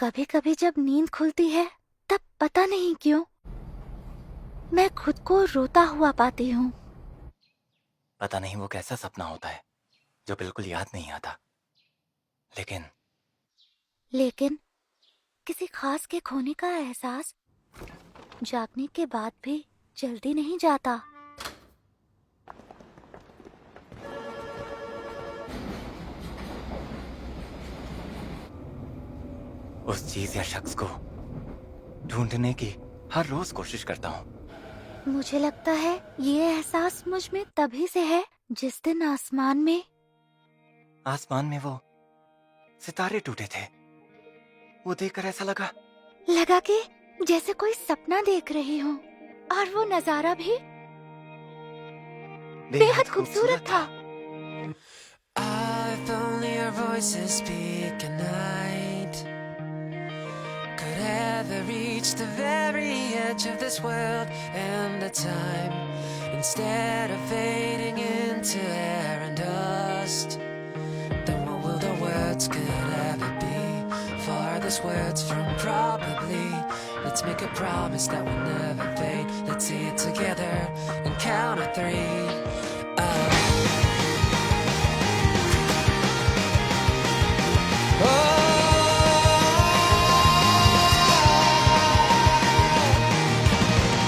कभी कभी जब नींद खुलती है तब पता नहीं क्यों मैं खुद को रोता हुआ पाती हूँ। पता नहीं वो कैसा सपना होता है जो बिल्कुल याद नहीं आता। लेकिन किसी खास के खोने का एहसास जागने के बाद भी जल्दी नहीं जाता। उस चीज या शख्स को ढूंढने की हर रोज कोशिश करता हूँ। मुझे लगता है ये एहसास मुझ में तभी से है जिस दिन आसमान में वो सितारे टूटे थे। वो देखकर ऐसा लगा कि जैसे कोई सपना देख रही हूँ और वो नजारा भी बेहद खूबसूरत था। If only our voices speak at night could ever reach the very edge of this world and the time, instead of fading into air and dust, then what will the words could ever be? Farthest words from probably. Let's make a promise that will never fade. Let's say it together and count to 3.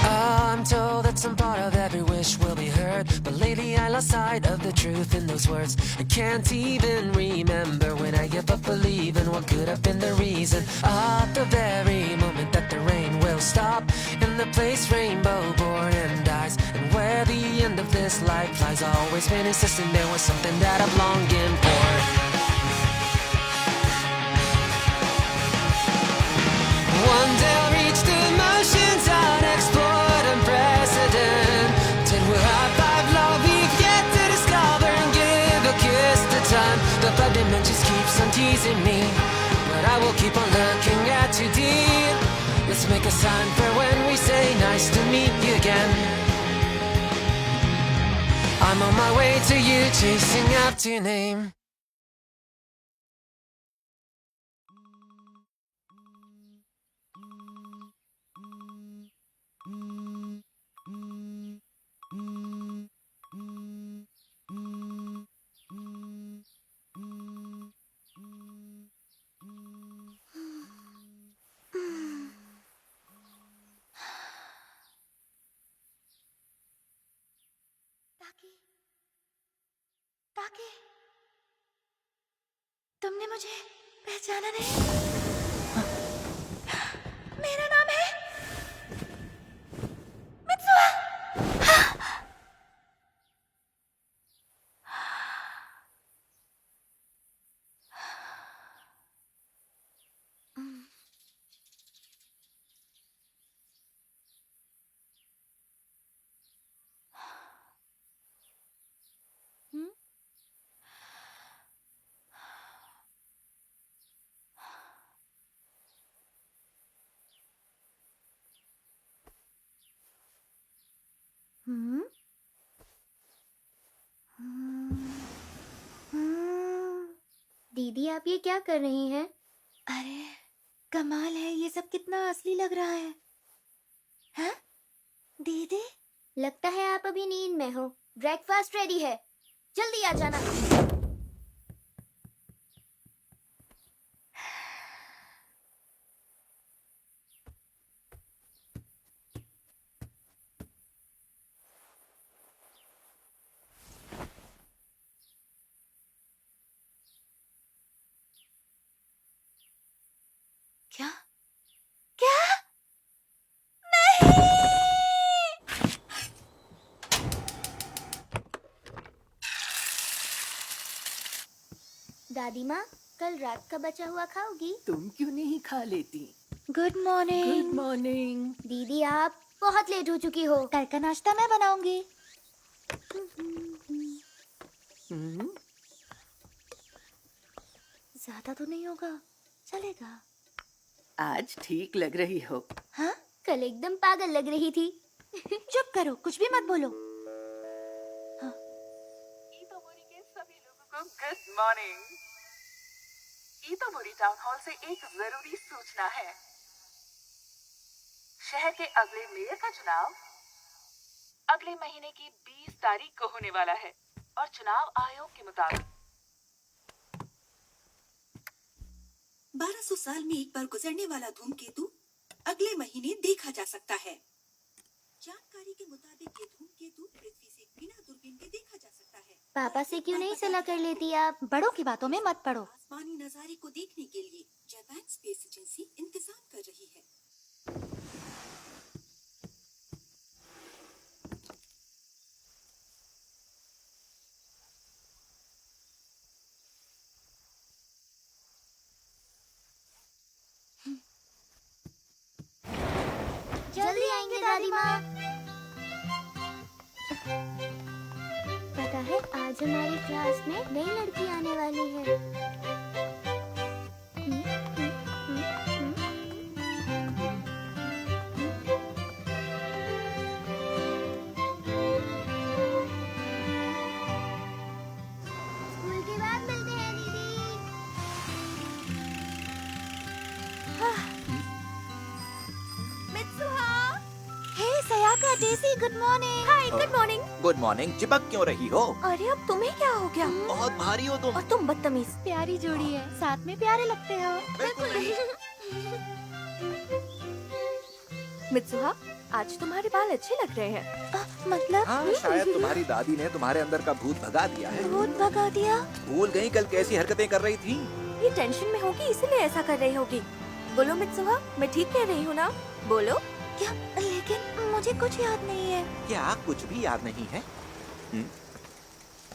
I'm told that some part of every wish will be heard, but lately I lost sight of the truth in those words. I can't even remember when I gave up believing what could have been the reason. At the very moment that the rain will stop, in the place rainbow born and dies, and where the end of this life lies, always been insisting there was something that I'm longing for. One day I'll reach the motions unexplored, unprecedented. We'll have five love we've yet to discover and give a kiss to time. The 5 dimensions keeps on teasing me, but I will keep on looking at you deep. Let's make a sign for when we say nice to meet you again. I'm on my way to you, chasing after your name. ताकि तुमने मुझे पहचाना नहीं? मेरा नाम है Mitsuha. हम्म दीदी, आप ये क्या कर रही हैं? अरे कमाल है, ये सब कितना असली लग रहा है। हाँ दीदी, लगता है आप अभी नींद में हो। ब्रेकफास्ट रेडी है, जल्दी आ जाना। क्या क्या नहीं। दादी माँ, कल रात का बचा हुआ खाओगी? तुम क्यों नहीं खा लेती? Good morning. Good morning. दीदी, आप बहुत लेट हो चुकी हो। कल का नाश्ता मैं बनाऊंगी। ज्यादा तो नहीं होगा, चलेगा। आज ठीक लग रही हो। हाँ, कल एकदम पागल लग रही थी। चुप करो, कुछ भी मत बोलो। हाँ। Good morning. Itomori town hall से एक जरूरी सूचना है। शहर के अगले मेयर का चुनाव अगले महीने की 20 तारीख को होने वाला है और चुनाव आयोग के मुताबिक 1200 साल में एक बार गुजरने वाला धूमकेतु अगले महीने देखा जा सकता है। जानकारी के मुताबिक ये धूमकेतु पृथ्वी से बिना दूरबीन के देखा जा सकता है। पापा से क्यों नहीं सलाह कर लेती आप? बड़ों की बातों में मत पड़ो। आसमानी नजारे को देखने के लिए जापान स्पेस एजेंसी इंतजाम कर रही है। जल्दी आएंगे दादी माँ। पता है आज हमारी क्लास में नई लड़की आने वाली है। स्कूल के बाद मिलते हैं दीदी। हे सयाका, डेसी, गुड मॉर्निंग। हाय, गुड मॉर्निंग। Good morning. चिपक क्यों रही हो? अरे अब तुम्हें क्या हो गया? बहुत भारी हो तुम। और तुम बदतमीज। प्यारी जोड़ी है, साथ में प्यारे लगते हो। मित्सुहा, आज तुम्हारे बाल अच्छे लग रहे हैं। मतलब हाँ, शायद तुम्हारी दादी ने तुम्हारे अंदर का भूत भगा दिया है। भूत भगा दिया? भूल गई कल कैसी हरकतें कर रही थी। ये टेंशन में होगी इसलिए ऐसा कर रही होगी। बोलो मित्सुहा, मैं ठीक कह रही हूँ ना? बोलो। क्या? लेकिन मुझे कुछ याद नहीं है। क्या कुछ भी याद नहीं है?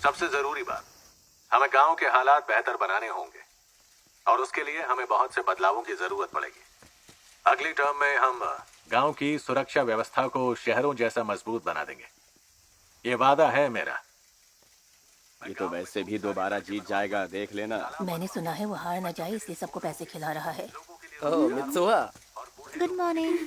सबसे जरूरी बात, हमें गांव के हालात बेहतर बनाने होंगे और उसके लिए हमें बहुत से बदलावों की जरूरत पड़ेगी। अगली टर्म में हम गांव की सुरक्षा व्यवस्था को शहरों जैसा मजबूत बना देंगे। ये वादा है मेरा। ये तो वैसे भी दोबारा जीत जाएगा, देख लेना। मैंने सुना है वो हार न जाए इसलिए सबको पैसे खिला रहा है। ओह मित्सुहा, गुड मॉर्निंग।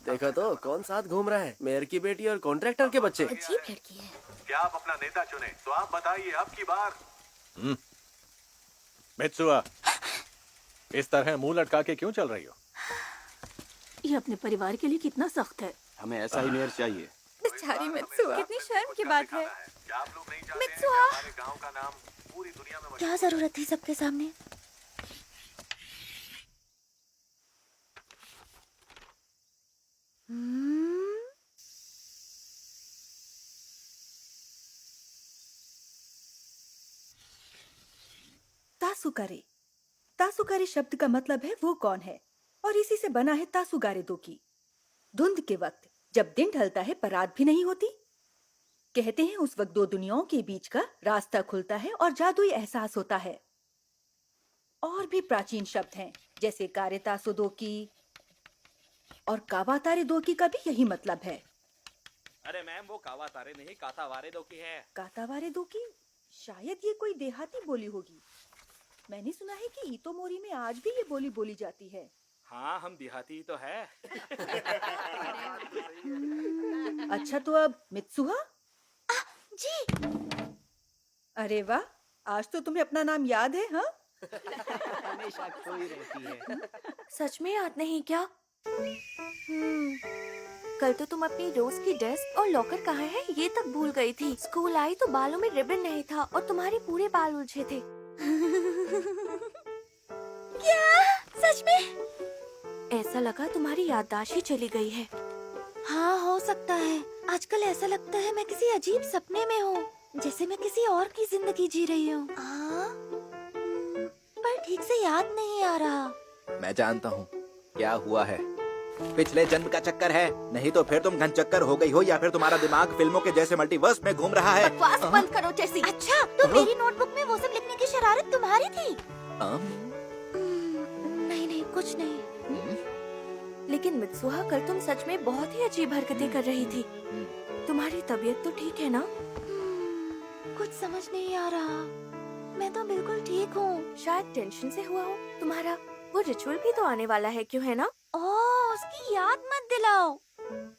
देखो तो कौन साथ घूम रहा है, मेयर की बेटी और कॉन्ट्रैक्टर के बच्चे। अजीब लड़की है। क्या आप अपना नेता चुने तो आप बताइए अब की बार। मित्सुआ, इस तरह मुंह लटका के क्यों चल रही हो? ये अपने परिवार के लिए कितना सख्त है। हमें ऐसा ही मेयर चाहिए। बेचारी मित्सुहा, कितनी शर्म की बात है। क्या आप लोग नहीं जानते मित्सुआ, हमारे गांव का नाम पूरी दुनिया में क्या जरूरत थी सबके सामने? तासुकारे। तासुकारे शब्द का मतलब है वो कौन है, और इसी से बना है तासुगारे दोकी। धुंध के वक्त जब दिन ढलता है पर रात भी नहीं होती, कहते हैं उस वक्त दो दुनियाओं के बीच का रास्ता खुलता है और जादुई एहसास होता है। और भी प्राचीन शब्द हैं जैसे कारे तासु दोकी और कावातारे दोकी का भी यही मतलब है। अरे मैम, वो कावातारे नहीं कातावारे दोकी है। कातावारे दोकी? शायद ये कोई देहाती बोली होगी। मैंने सुना है कि ईतोमोरी में आज भी ये बोली बोली जाती है। हाँ, हम देहाती ही तो है। अच्छा तो अब मित्सुहा? जी। अरे वाह, आज तो तुम्हें अपना नाम याद है। हाँ, हमेशा खोई रहती है। सच में याद नहीं क्या? कल तो तुम अपनी रोज की डेस्क और लॉकर कहाँ है ये तक भूल गई थी। स्कूल आई तो बालों में रिबन नहीं था और तुम्हारे पूरे बाल उलझे थे। क्या? सच में? ऐसा लगा तुम्हारी याददाश्त ही चली गई है। हाँ, हो सकता है। आजकल ऐसा लगता है मैं किसी अजीब सपने में हूँ, जैसे मैं किसी और की जिंदगी जी रही हूँ। पर ठीक से याद नहीं आ रहा। मैं जानता हूँ क्या हुआ है। पिछले जन्म का चक्कर है, नहीं तो फिर तुम घन चक्कर हो गई हो या फिर तुम्हारा दिमाग फिल्मों के जैसे मल्टीवर्स में घूम रहा है। बकवास बंद करो टेसी। अच्छा, तो मेरी नोटबुक में वो सब लिखने की शरारत तुम्हारी थी? नहीं नहीं, कुछ नहीं। लेकिन मित्सुहा, कल तुम सच में बहुत ही अजीब हरकतें कर रही थी। तुम्हारी तबीयत तो ठीक है ना? कुछ समझ नहीं आ रहा। मैं तो बिल्कुल ठीक हूँ। शायद टेंशन से हुआ हो। तुम्हारा वो रिचुअल भी तो आने वाला है, क्यों है ना? ओह, उसकी याद मत दिलाओ।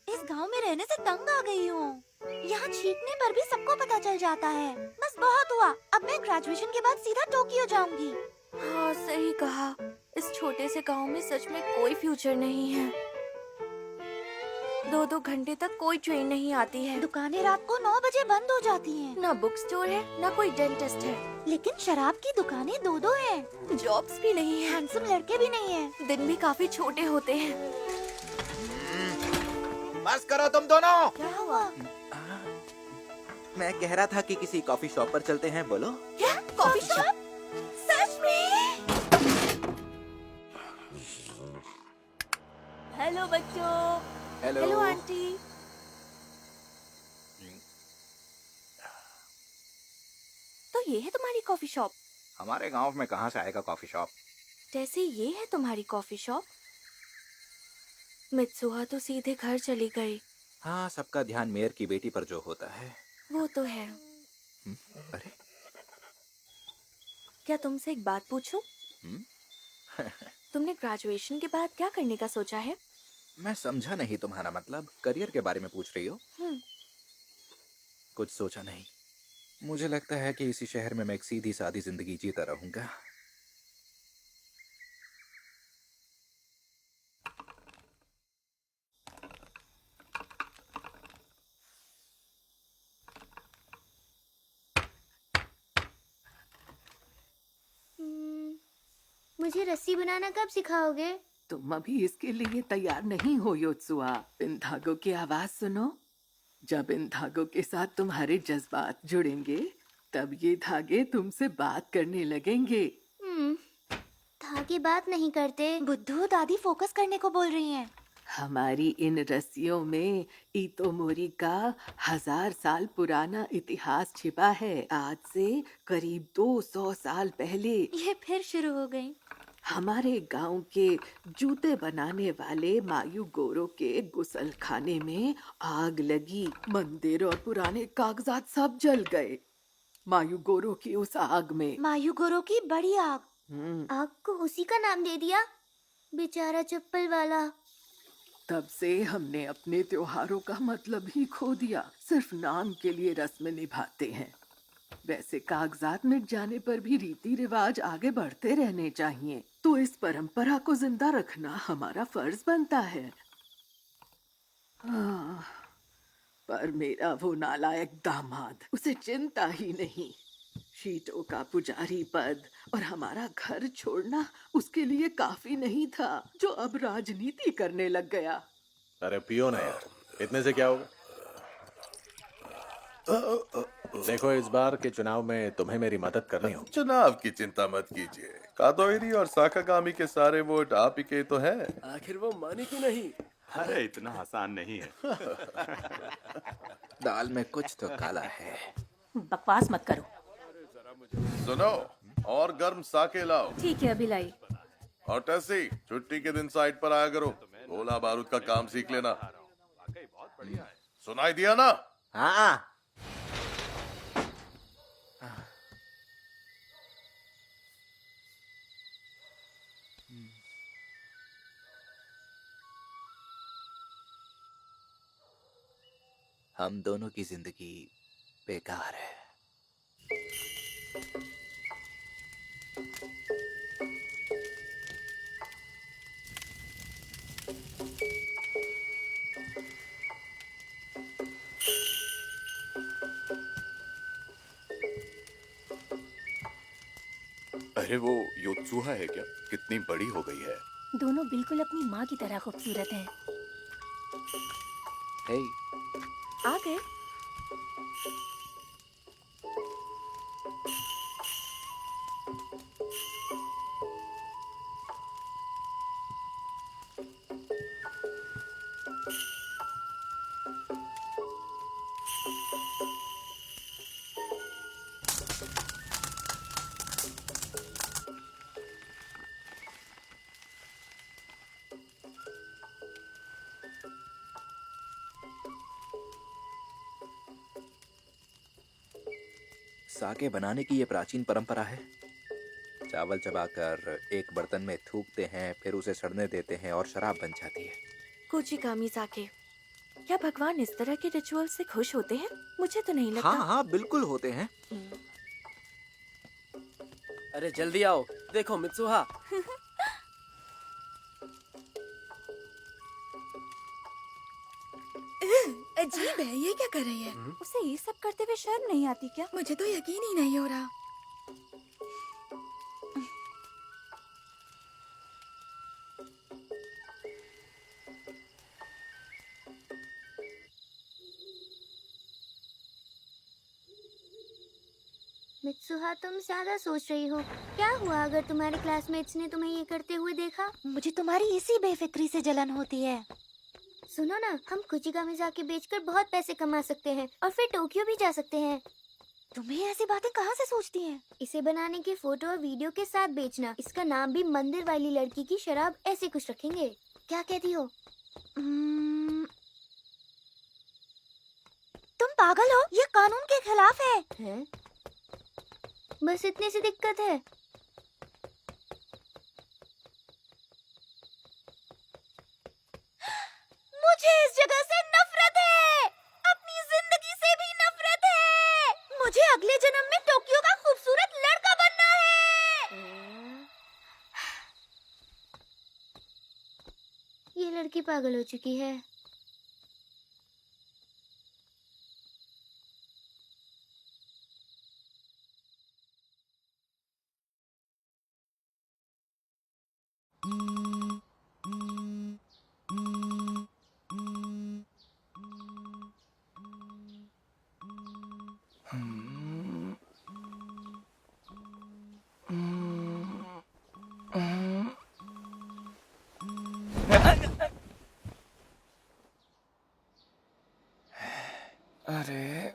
इस गांव में रहने से तंग आ गई हूँ। यहाँ छींकने पर भी सबको पता चल जाता है। बस बहुत हुआ, अब मैं ग्रेजुएशन के बाद सीधा टोक्यो जाऊंगी। हाँ सही कहा, इस छोटे से गांव में सच में कोई फ्यूचर नहीं है। 2-2 घंटे तक कोई ट्रेन नहीं आती है। दुकानें रात को 9 बजे बंद हो जाती हैं। ना बुक स्टोर है, ना कोई डेंटिस्ट है। लेकिन शराब की दुकानें 2-2 हैं। जॉब्स भी नहीं है। हैंडसम लड़के भी नहीं हैं। दिन भी काफी छोटे होते हैं। बस करो तुम दोनों। क्या हुआ? मैं कह रहा था कि किसी कॉफी शॉप पर चलते हैं। बोलो। क्या? Coffee shop? सच में? हेलो बच्चों। Hello aunty. तो ये है तुम्हारी कॉफी शॉप? हमारे गांव में कहाँ से आएगा कॉफी शॉप? जैसे ये है तुम्हारी कॉफी शॉप? मित्सुहा तो सीधे घर चली गई। हाँ, सबका ध्यान मेयर की बेटी पर जो होता है वो तो है। अरे क्या तुमसे एक बात पूछूं? तुमने ग्रेजुएशन के बाद क्या करने का सोचा है? मैं समझा नहीं तुम्हारा मतलब। करियर के बारे में पूछ रही हो? कुछ सोचा नहीं। मुझे लगता है कि इसी शहर में मैं एक सीधी सादी जिंदगी जीता रहूंगा। मुझे रस्सी बनाना कब सिखाओगे? तुम अभी इसके लिए तैयार नहीं हो योत्सुआ। इन धागों की आवाज सुनो। जब इन धागों के साथ तुम्हारे जज्बात जुड़ेंगे तब ये धागे तुमसे बात करने लगेंगे। धागे बात नहीं करते। बुद्धू, दादी फोकस करने को बोल रही हैं। हमारी इन रस्सियों में इतोमोरी का 1000 साल पुराना इतिहास छिपा है। आज से करीब 200 साल पहले ये फिर शुरू हो गई। हमारे गांव के जूते बनाने वाले मायू गोरो के गुसल खाने में आग लगी। मंदिर और पुराने कागजात सब जल गए मायू गोरो की उस आग में। मायू गोरो की बड़ी आग। आग को उसी का नाम दे दिया, बेचारा चप्पल वाला। तब से हमने अपने त्योहारों का मतलब ही खो दिया। सिर्फ नाम के लिए रस्में निभाते हैं। वैसे कागजात मिट जाने पर भी रीति रिवाज आगे बढ़ते रहने चाहिए। तो इस परंपरा को जिंदा रखना हमारा फर्ज बनता है। पर मेरा वो नालायक दामाद, उसे चिंता ही नहीं। शीटों का पुजारी पद और हमारा घर छोड़ना उसके लिए काफी नहीं था, जो अब राजनीति करने लग गया। अरे पियो ना यार, इतने से क्या होगा। देखो, इस बार के चुनाव में तुम्हें मेरी मदद करनी होगी। चुनाव की चिंता मत कीजिए। कादोइरी और साकागामी के सारे वोट आप ही के तो हैं। आखिर वो माने कि नहीं? अरे इतना आसान नहीं है। दाल में कुछ तो काला है। बकवास मत करो। सुनो, और गर्म साके लाओ। ठीक है, अभी लाई। और टेसी, छुट्टी के दिन साइट पर आया करो। गोला बारूद का काम सीख लेना। सुनाई दिया ना? हाँ। हम दोनों की जिंदगी बेकार है। अरे वो योत्सुहा है क्या? कितनी बड़ी हो गई है। दोनों बिल्कुल अपनी माँ की तरह खूबसूरत हैं। हे, आ गए? साके बनाने की ये प्राचीन परंपरा है। चावल चबाकर एक बर्तन में थूकते हैं, फिर उसे सड़ने देते हैं और शराब बन जाती है। कोचिकामी साके। क्या भगवान इस तरह के रिचुअल से खुश होते हैं? मुझे तो नहीं लगता। हाँ हाँ, बिल्कुल होते हैं। अरे जल्दी आओ, देखो मित्सुहा, अजीब है, ये क्या कर रही है? उसे ये सब करते हुए शर्म नहीं आती क्या? मुझे तो यकीन ही नहीं हो रहा। मित्सुहा, तुम ज्यादा सोच रही हो। क्या हुआ अगर तुम्हारे क्लासमेट्स ने तुम्हें ये करते हुए देखा? मुझे तुम्हारी इसी बेफिक्री से जलन होती है। सुनो ना, हम कुचिगा जाके बेचकर बहुत पैसे कमा सकते हैं और फिर टोक्यो भी जा सकते हैं। तुम्हें ऐसी बातें कहाँ से सोचती हैं? इसे बनाने के फोटो और वीडियो के साथ बेचना। इसका नाम भी मंदिर वाली लड़की की शराब ऐसे कुछ रखेंगे। क्या कहती हो? तुम पागल हो, ये कानून के खिलाफ है। बस इतनी सी दिक्कत है। मुझे इस जगह से नफरत है, अपनी जिंदगी से भी नफरत है। मुझे अगले जन्म में टोक्यो का खूबसूरत लड़का बनना है। ये लड़की पागल हो चुकी है। अरे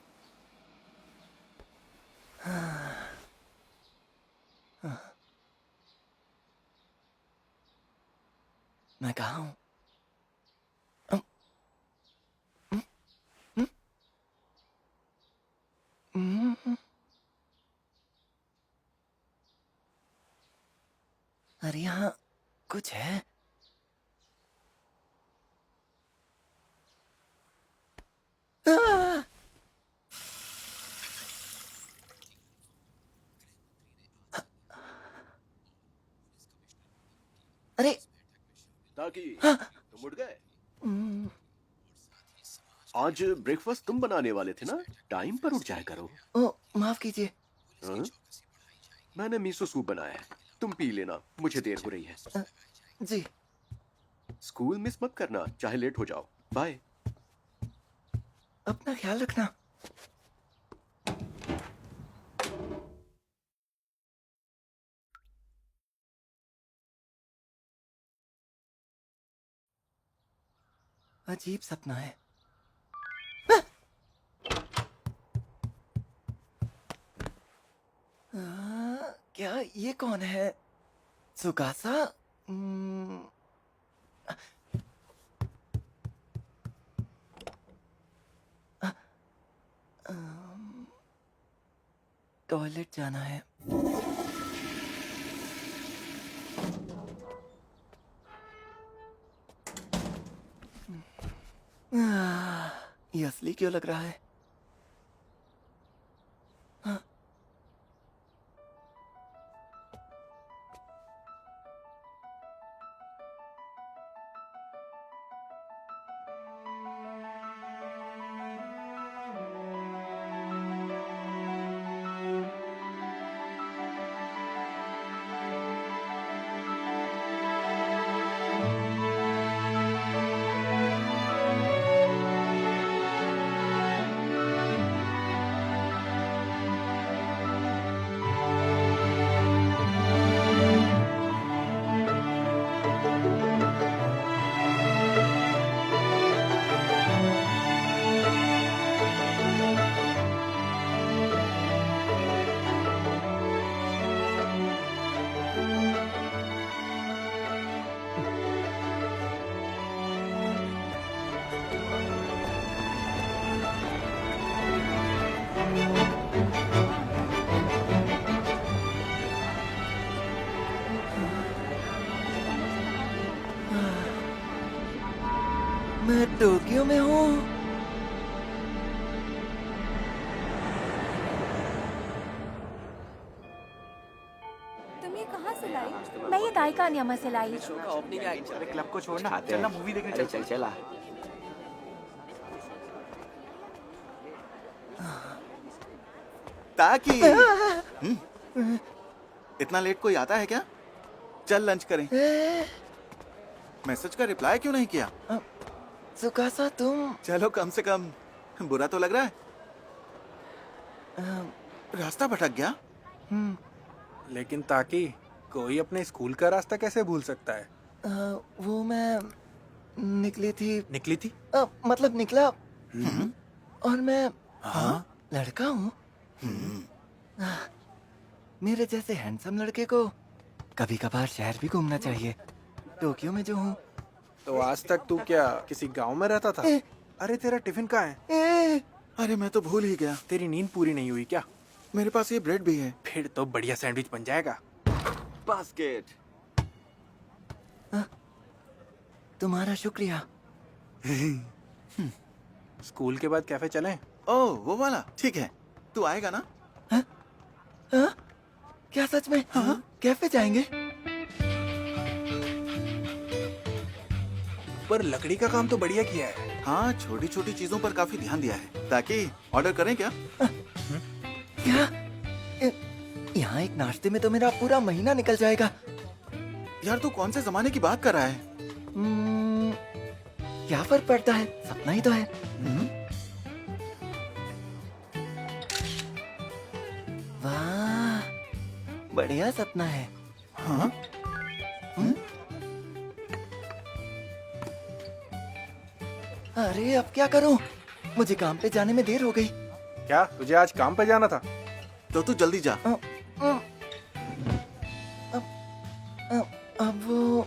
मैं कहाँ हूँ? अरे यहाँ कुछ है। अरे ताकि तुम उठ गए। आज ब्रेकफास्ट तुम बनाने वाले थे ना, टाइम पर उठ जाया करो। ओ माफ कीजिए। मैंने मिसो सूप बनाया है, तुम पी लेना, मुझे देर हो रही है। जी। स्कूल मिस मत करना, चाहे लेट हो जाओ। बाय। अपना ख्याल रखना। अजीब सपना है। क्या ये कौन है? सुगासा? टॉयलेट जाना है। ये असली क्यों लग रहा है? मैं ये ताइका नियमा से लाई। शो का ओपनिंग एक्ट। अरे क्लब को छोड़ना, चलना मूवी देखने चल। चल चला। ताकि इतना लेट कोई आता है क्या? चल लंच करें। मैसेज का रिप्लाई क्यों नहीं किया? सुकासा तुम। चलो कम से कम बुरा तो लग रहा है। रास्ता भटक गया। लेकिन ताकि कोई अपने स्कूल का रास्ता कैसे भूल सकता है? वो मैं निकली थी। मतलब निकला। और मैं लड़का हूँ। मेरे जैसे हैंडसम लड़के को कभी कभार शहर भी घूमना चाहिए। टोक्यो में जो हूँ। तो आज तक तू क्या किसी गांव में रहता था? अरे तेरा टिफिन कहाँ है? अरे मैं तो भूल ही गया। तेरी नींद पूरी नहीं हुई क्या? मेरे पास ये ब्रेड भी है। फिर तो बढ़िया सैंडविच बन जाएगा। बास्केट। तुम्हारा शुक्रिया। स्कूल के बाद कैफे चलें? ओह वो वाला ठीक है। तू आएगा ना? क्या सच में? कैफे जाएंगे? पर लकड़ी का काम तो बढ़िया किया है। हाँ छोटी छोटी चीजों पर काफी ध्यान दिया है। ताकि ऑर्डर करें क्या? क्या? यहाँ एक नाश्ते में तो मेरा पूरा महीना निकल जाएगा। यार तू कौन से जमाने की बात कर रहा है? क्या फर्क पड़ता है? सपना ही तो है। वाह, बढ़िया सपना है। हाँ? अरे अब क्या करूं? मुझे काम पे जाने में देर हो गई। क्या तुझे आज काम पे जाना था? तो तू जल्दी जा। अब वो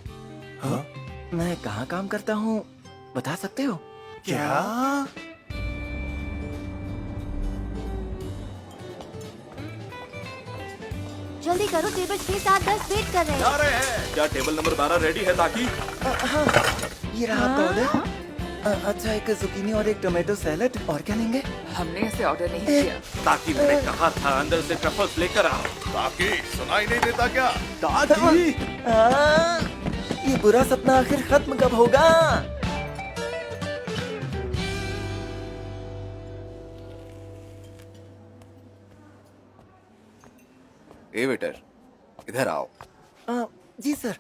मैं कहाँ काम करता हूँ बता सकते हो? क्या? जल्दी करो, टेबल 6, 7, 10 वेट कर रहे हैं। जा रहे हैं। क्या टेबल नंबर 12 रेडी है ताकि? ये रहा आपका ऑर्डर। अच्छा एक जुकीनी और एक टोमेटो सैलेड। और क्या लेंगे? हमने ऐसे ऑर्डर नहीं किया। ताकि मैंने कहा था अंदर से ट्रफल्स लेकर आओ। ताकि सुनाई नहीं देता क्या? ताकि ये बुरा सपना आखिर खत्म कब होगा? ए वेटर, इधर आओ। जी सर।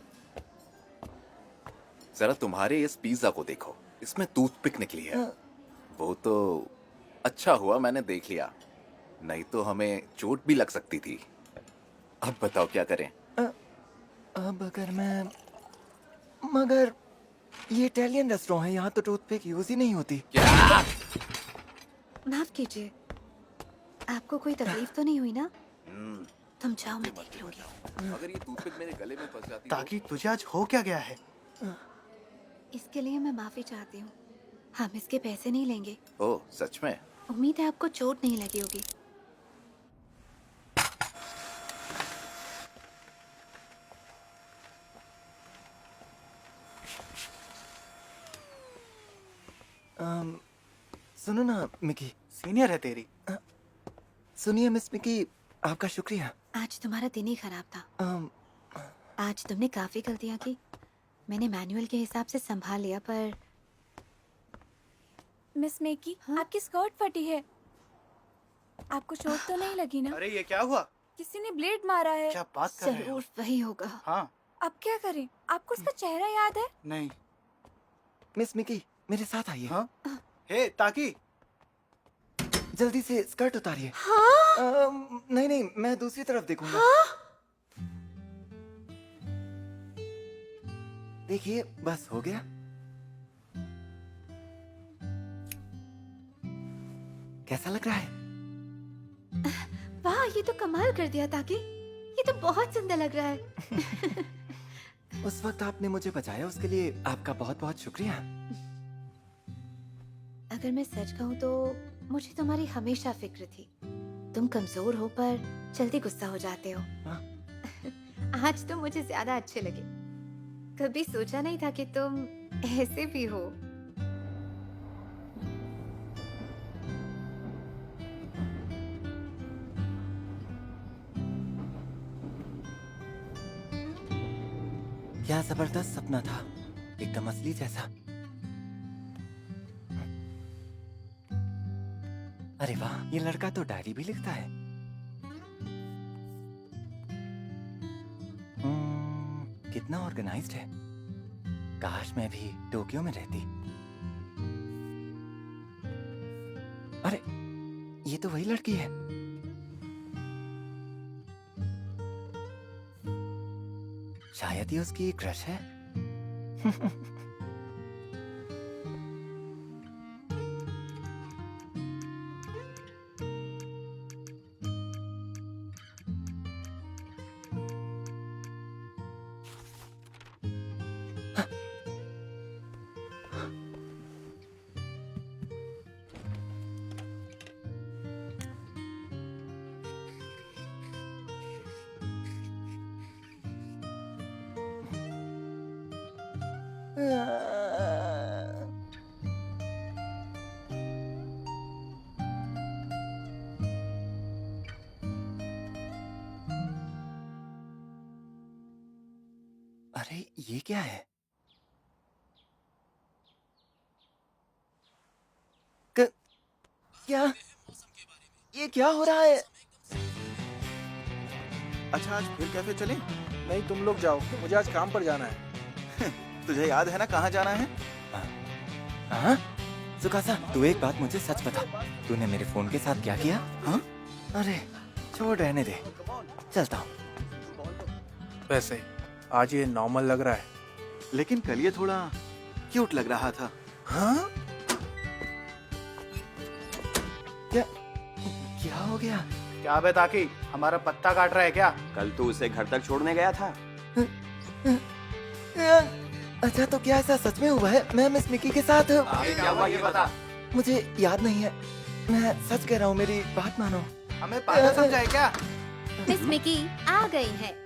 जरा तुम्हारे इस पिज्जा को देखो, इसमें टूथपिक निकली है। वो तो अच्छा हुआ मैंने देख लिया, नहीं तो हमें चोट भी लग सकती थी। अब बताओ क्या करें? अब अगर मगर ये इटालियन रेस्टोरेंट है, यहाँ तो टूथपिक यूज ही नहीं होती। क्या? माफ कीजिए, आपको कोई तकलीफ तो नहीं हुई ना? तुम जाओ, मैं देख लूंगी। अगर ये टूथपिक मेरे गले में फंस जाती ताकि तुझे आज हो क्या गया है? इसके लिए मैं माफी चाहती हूँ। हम इसके पैसे नहीं लेंगे। ओह सच में? उम्मीद है आपको चोट नहीं लगी होगी। सुनो ना मिकी। सीनियर है तेरी। सुनिए मिस मिकी, आपका शुक्रिया। आज तुम्हारा दिन ही खराब था। आज तुमने काफी गलतियां की। मैंने मैनुअल के हिसाब से संभाल लिया, पर मिस मेकी, आपकी स्कर्ट फटी है। आपको चोट तो नहीं लगी ना? अरे ये क्या हुआ? किसी ने ब्लेड मारा है। क्या बात कर रहे हो? जरूर वही होगा। हाँ। अब क्या करें? आपको उसका चेहरा याद है? नहीं। मिस मिकी मेरे साथ आइए। हाँ? हे ताकि जल्दी से स्कर्ट उतारिए। नहीं नहीं, मैं दूसरी तरफ देखूंगा। देखिए बस हो गया। कैसा लग रहा है? वाह, ये तो कमाल कर दिया ताकि। ये तो बहुत सुंदर लग रहा है। उस वक्त आपने मुझे बचाया, उसके लिए आपका बहुत बहुत शुक्रिया। अगर मैं सच कहूँ तो मुझे तुम्हारी हमेशा फिक्र थी। तुम कमजोर हो पर जल्दी गुस्सा हो जाते हो। आज तो मुझे ज्यादा अच्छे लगे। कभी सोचा नहीं था कि तुम ऐसे भी हो। क्या जबरदस्त सपना था, एकदम असली जैसा। अरे वाह, ये लड़का तो डायरी भी लिखता है। कितना ऑर्गेनाइज्ड है। काश मैं भी टोक्यो में रहती। अरे ये तो वही लड़की है। शायद ये उसकी क्रश है। अरे ये क्या है? क्या ये क्या हो रहा है? अच्छा आज फिर कैफे चलें? नहीं तुम लोग जाओ, मुझे आज काम पर जाना है। तुझे याद है ना कहाँ जाना है? हाँ? सुकासा, तू एक बात मुझे सच बता, तूने मेरे फोन के साथ क्या किया? हाँ? अरे छोड़, रहने दे, चलता हूँ। वैसे आज ये नॉर्मल लग रहा है, लेकिन कल ये थोड़ा क्यूट लग रहा था। हाँ? क्या हो गया? क्या बे ताकि हमारा पत्ता काट रहा है क्या? कल तू उसे घर तक छोड़ने गया था। अच्छा तो क्या ऐसा सच में हुआ है? मैं मिस मिकी के साथ। क्या हुआ ये बता। मुझे याद नहीं है, मैं सच कह रहा हूँ, मेरी बात मानो। हमें पागल समझा है क्या? मिस मिकी आ गई है।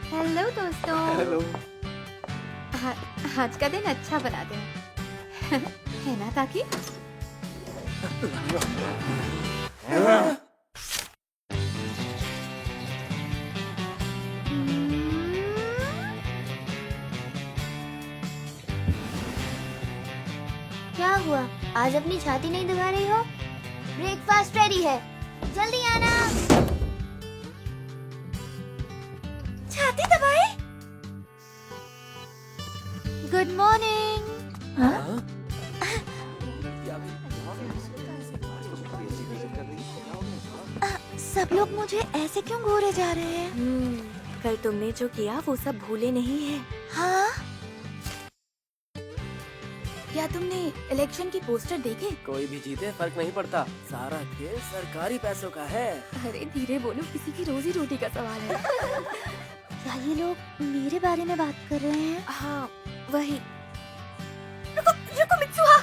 हेलो दोस्तों। हेलो। आज का दिन अच्छा बना दे। है ना ताकि? क्या हुआ? आज अपनी छाती नहीं दबा रही हो? ब्रेकफास्ट रेडी है, जल्दी आना। छाती दबाए? Good morning. सब लोग मुझे ऐसे क्यों घूरे जा रहे हैं? कल तुमने जो किया वो सब भूले नहीं है। हाँ? क्या तुमने इलेक्शन की पोस्टर देखे? कोई भी जीते फर्क नहीं पड़ता, सारा खेल सरकारी पैसों का है। अरे धीरे बोलो, किसी की रोजी रोटी का सवाल है। क्या ये लोग मेरे बारे में बात कर रहे हैं? हाँ वही। रुको रुको मित्सुहा।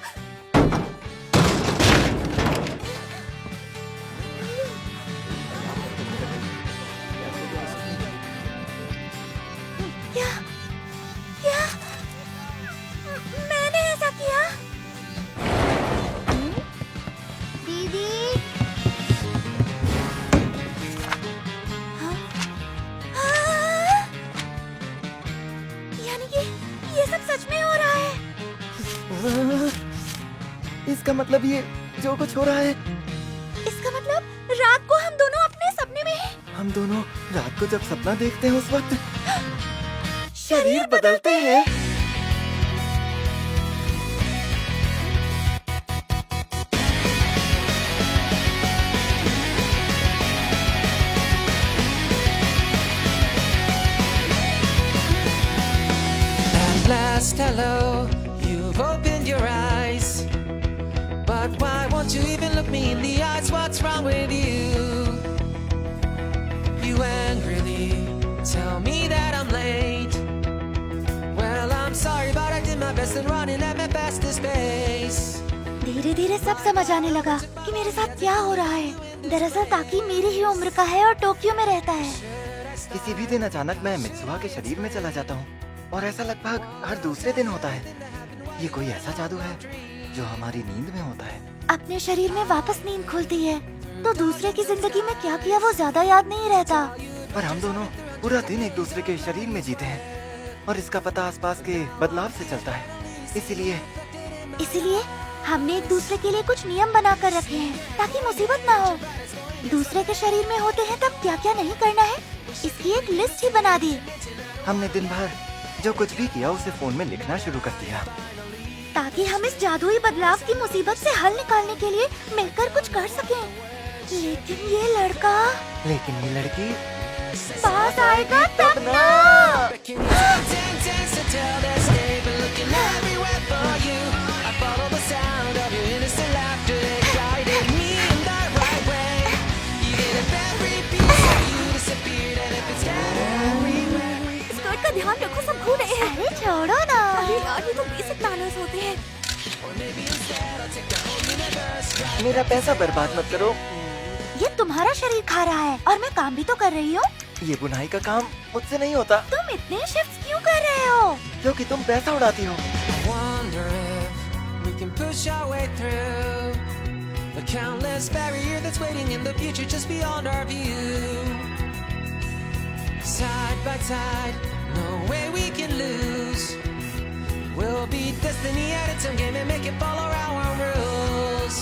क्या क्या मैंने ऐसा किया? दीदी। हाँ? हाँ? यानी कि ये सब सच में हो रहा है? इसका मतलब ये जो कुछ हो रहा है, इसका मतलब रात को हम दोनों अपने सपने में हैं। हम दोनों रात को जब सपना देखते हैं उस वक्त शरीर बदलते हैं। At last, hello, you've opened your eyes. But why won't you even look me in the eyes? What's wrong with you? You angrily tell me that I'm late. Well, I'm sorry, but I did my best in running at my fastest pace. धीरे धीरे सब समझ आने लगा कि मेरे साथ क्या हो रहा है। दरअसल ताकि मेरी ही उम्र का है और टोक्यो में रहता है। किसी भी दिन अचानक मैं मित्सुहा के शरीर में चला जाता हूँ और ऐसा लगभग हर दूसरे दिन होता है। ये कोई ऐसा जादू है जो हमारी नींद में होता है। अपने शरीर में वापस नींद खुलती है तो दूसरे की जिंदगी में क्या किया वो ज्यादा याद नहीं रहता। पर हम दोनों पूरा दिन एक दूसरे के शरीर में जीते हैं और इसका पता आसपास के बदलाव से चलता है। इसीलिए हमने एक दूसरे के लिए कुछ नियम बना कर रखे हैं ताकि मुसीबत ना हो। दूसरे के शरीर में होते हैं तब क्या क्या नहीं करना है, इसकी एक लिस्ट ही बना दी। हमने दिन भर जो कुछ भी किया उसे फोन में लिखना शुरू कर दिया, ताकि हम इस जादुई बदलाव की मुसीबत से हल निकालने के लिए मिलकर कुछ कर सकें। लेकिन ये लड़की पास आएगा तब ना। स्कर्ट का ध्यान रखो, सब भूल रहे हैं। अरे छोड़ो ना। अरे यार, ये तो बेसिक मैनर्स होते हैं। मेरा पैसा बर्बाद मत करो। ये तुम्हारा शरीर खा रहा है और मैं काम भी तो कर रही हूँ। ये बुनाई का काम मुझसे नहीं होता। तुम इतने शिफ्ट क्यों कर रहे हो? क्योंकि तुम पैसा उड़ाती हो। Side by side, no way we can lose. We'll be destiny at its own game and make it follow our rules.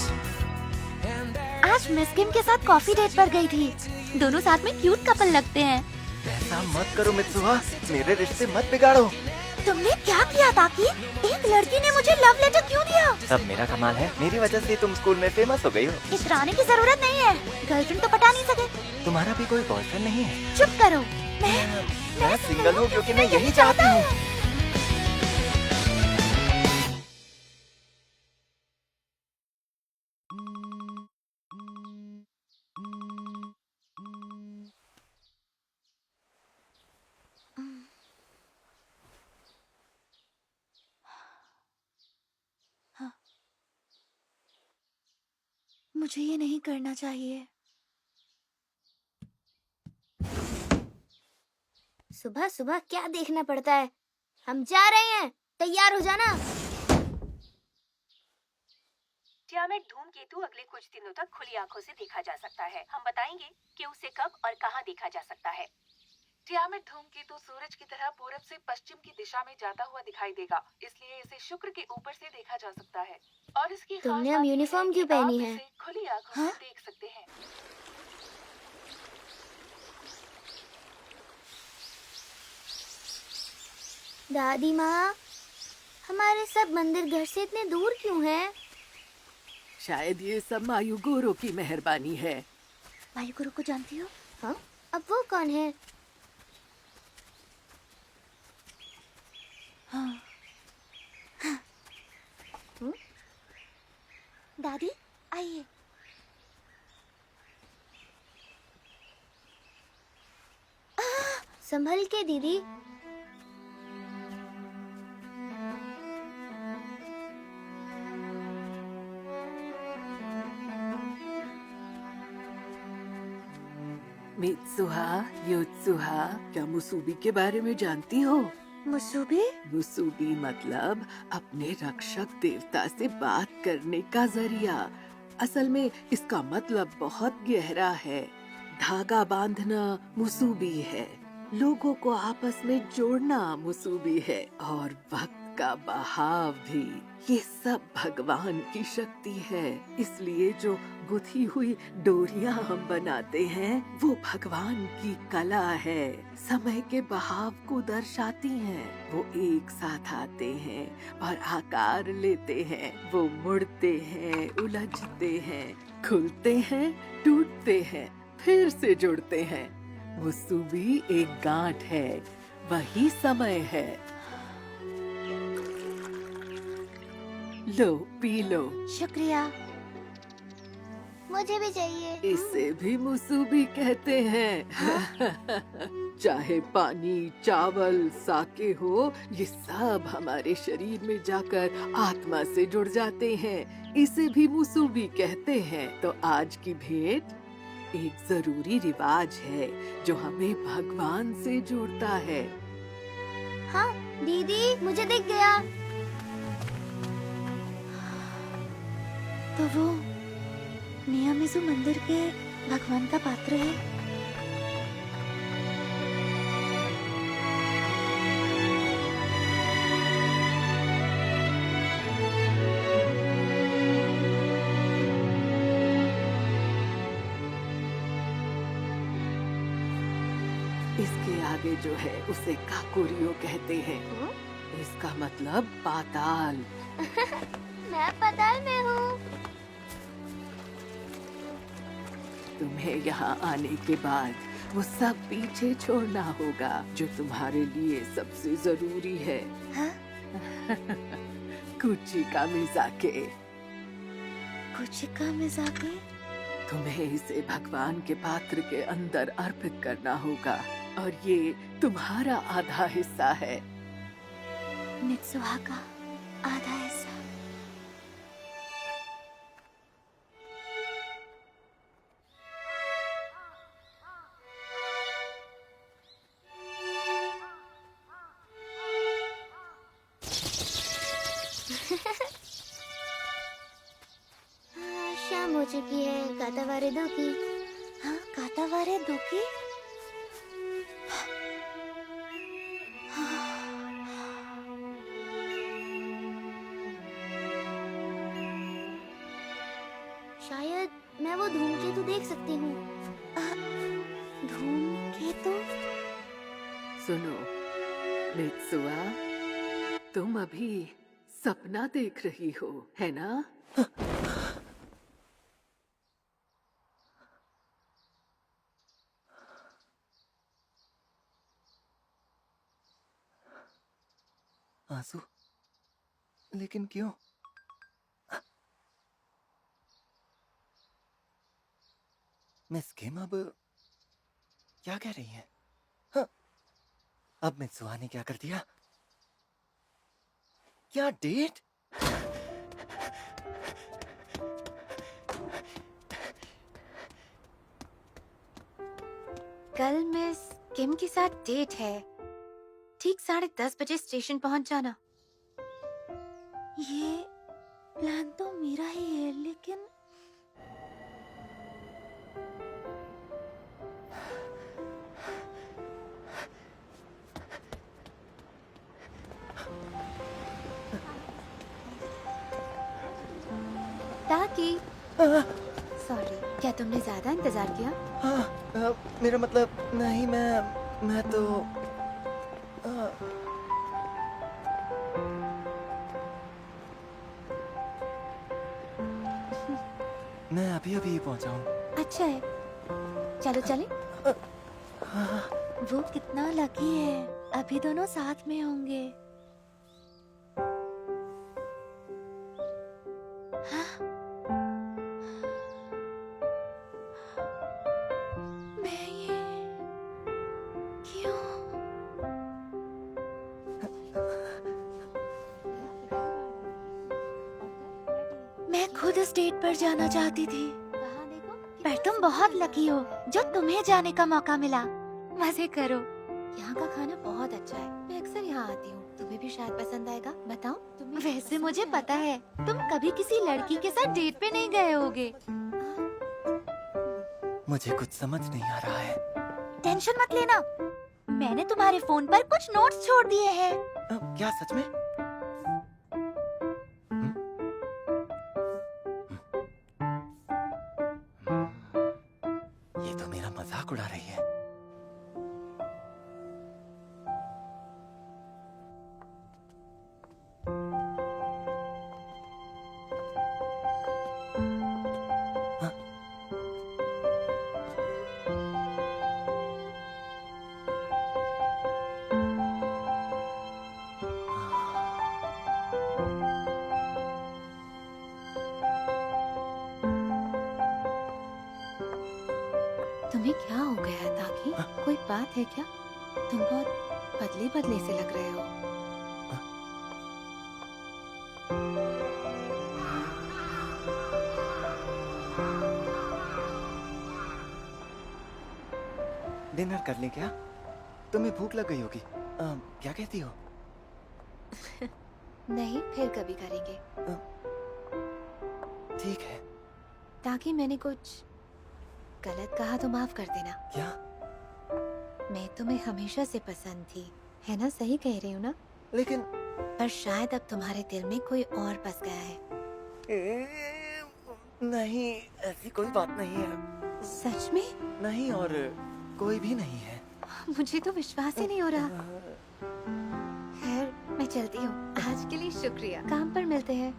आज मिस किम के साथ कॉफी डेट पर गई थी। दोनों साथ में क्यूट कपल लगते हैं। ऐसा मत करो मित्सुहा, मेरे रिश्ते मत बिगाड़ो। तुमने क्या किया ताकि? एक लड़की ने मुझे लव लेटर क्यों दिया? सब मेरा कमाल है, मेरी वजह से तुम स्कूल में फेमस हो गई हो। इतराने की जरूरत नहीं है, गर्लफ्रेंड तो पटा नहीं सके। तुम्हारा भी कोई बॉयफ्रेंड नहीं है? चुप करो। मैं सिंगल हूँ क्योंकि मैं यही चाहती हूँ। मुझे ये नहीं करना चाहिए। सुबह सुबह क्या देखना पड़ता है? हम जा रहे हैं, तैयार हो जाना। टियामेट धूमकेतु अगले कुछ दिनों तक खुली आंखों से देखा जा सकता है। हम बताएंगे कि उसे कब और कहां देखा जा सकता है। टियामेट धूमकेतु सूरज की तरह पूरब से पश्चिम की दिशा में जाता हुआ दिखाई देगा, इसलिए इसे शुक्र के ऊपर से देखा जा सकता है। और इसकी खास तुमने बात अब यह यूनिफॉर्म है क्यों कि आप पहनी है? इसे खुली आंखों से देख सकते हैं। दादी माँ, हमारे सब मंदिर घर से इतने दूर क्यों हैं? शायद ये सब मायुगोरो की मेहरबानी है। मायुगोरो को जानती हो? हाँ, अब वो कौन है? हाँ। दादी आइए। संभल के दीदी। मित्सुहा, योत्सुहा, क्या मुसूबी के बारे में जानती हो? मुसूबी? मुसूबी मतलब अपने रक्षक देवता से बात करने का जरिया। असल में इसका मतलब बहुत गहरा है। धागा बांधना मुसूबी है, लोगों को आपस में जोड़ना मुसूबी है, और वक्त का बहाव भी। ये सब भगवान की शक्ति है। इसलिए जो गुथी हुई डोरियां हम बनाते हैं वो भगवान की कला है। समय के बहाव को दर्शाती हैं। वो एक साथ आते हैं और आकार लेते हैं। वो मुड़ते हैं, उलझते हैं, खुलते हैं, टूटते हैं, फिर से जुड़ते हैं। मुसूबी एक गांठ है, वही समय है। लो, पी लो। शुक्रिया। मुझे भी चाहिए। इसे भी मुसूबी कहते हैं। चाहे पानी, चावल, साके हो, ये सब हमारे शरीर में जाकर आत्मा से जुड़ जाते हैं। इसे भी मुसूबी कहते हैं। तो आज की भेंट एक जरूरी रिवाज है जो हमें भगवान से जोड़ता है। हाँ दीदी, मुझे दिख गया। तो वो नियामिज़ु मंदिर के भगवान का पात्र है। इसके आगे जो है उसे काकुरियो कहते हैं। इसका मतलब पाताल। मैं पाताल में हूँ। तुम्हें यहाँ आने के बाद वो सब पीछे छोड़ना होगा जो तुम्हारे लिए सबसे जरूरी है। कुची का मिजाके। कुची का मिजाके? तुम्हें इसे भगवान के पात्र के अंदर अर्पित करना होगा और ये तुम्हारा आधा हिस्सा है। मित्सुहा का आधा हिस्सा। शाम हो चुकी है। कातावारे दो की। हाँ, कातावारे दो की। शायद मैं वो धूमकेतु देख सकती हूँ। धूमकेतु? सुनो मित्सुआ, तुम अभी सपना देख रही हो, है ना? आंसू? लेकिन क्यों? मिस किम अब क्या कह रही है? हाँ, अब मित्सुआ ने क्या कर दिया? क्या डेट? कल मिस किम के साथ डेट है। ठीक 10:30 बजे स्टेशन पहुंच जाना। ये प्लान तो मेरा ही है, लेकिन ताकि सॉरी, क्या तुमने ज्यादा इंतजार किया? हाँ, मेरा मतलब नहीं, मैं तो मैं अभी अभी पहुंचा हूँ। अच्छा है, चलो चले। वो कितना लकी है, अभी दोनों साथ में होंगे। मैं ये क्यों? मैं खुद उस डेट पर जाना चाहती थी, पर तुम बहुत लकी हो जो तुम्हें जाने का मौका मिला। मजे करो। यहाँ का खाना बहुत अच्छा है। मैं अक्सर यहाँ आती हूँ। तुम्हें भी शायद पसंद आएगा। बताओ। वैसे मुझे पता है तुम कभी किसी लड़की के साथ डेट पे नहीं गए होगे। मुझे कुछ समझ नहीं आ रहा है। टेंशन मत लेना, मैंने तुम्हारे फोन पर कुछ नोट्स छोड़ दिए हैं। क्या सच में? ये तो मेरा मजाक उड़ा रही है। तुम्हें क्या हो गया है ताकि? कोई बात है क्या? तुम बहुत बदले बदले से लग रहे हो। डिनर कर ले क्या? तुम्हें भूख लग गई होगी। क्या कहती हो? नहीं, फिर कभी करेंगे। ठीक है। ताकि मैंने कुछ गलत कहा तो माफ कर देना। क्या? मैं तुम्हें हमेशा से पसंद थी, है ना? सही कह रही हूँ ना? लेकिन पर शायद अब तुम्हारे दिल में कोई और बस गया है। नहीं, ऐसी कोई बात नहीं है। सच में? नहीं, और कोई भी नहीं है। मुझे तो विश्वास ही नहीं हो रहा। खैर, मैं चलती हूँ। आज के लिए शुक्रिया। काम पर मिलते हैं।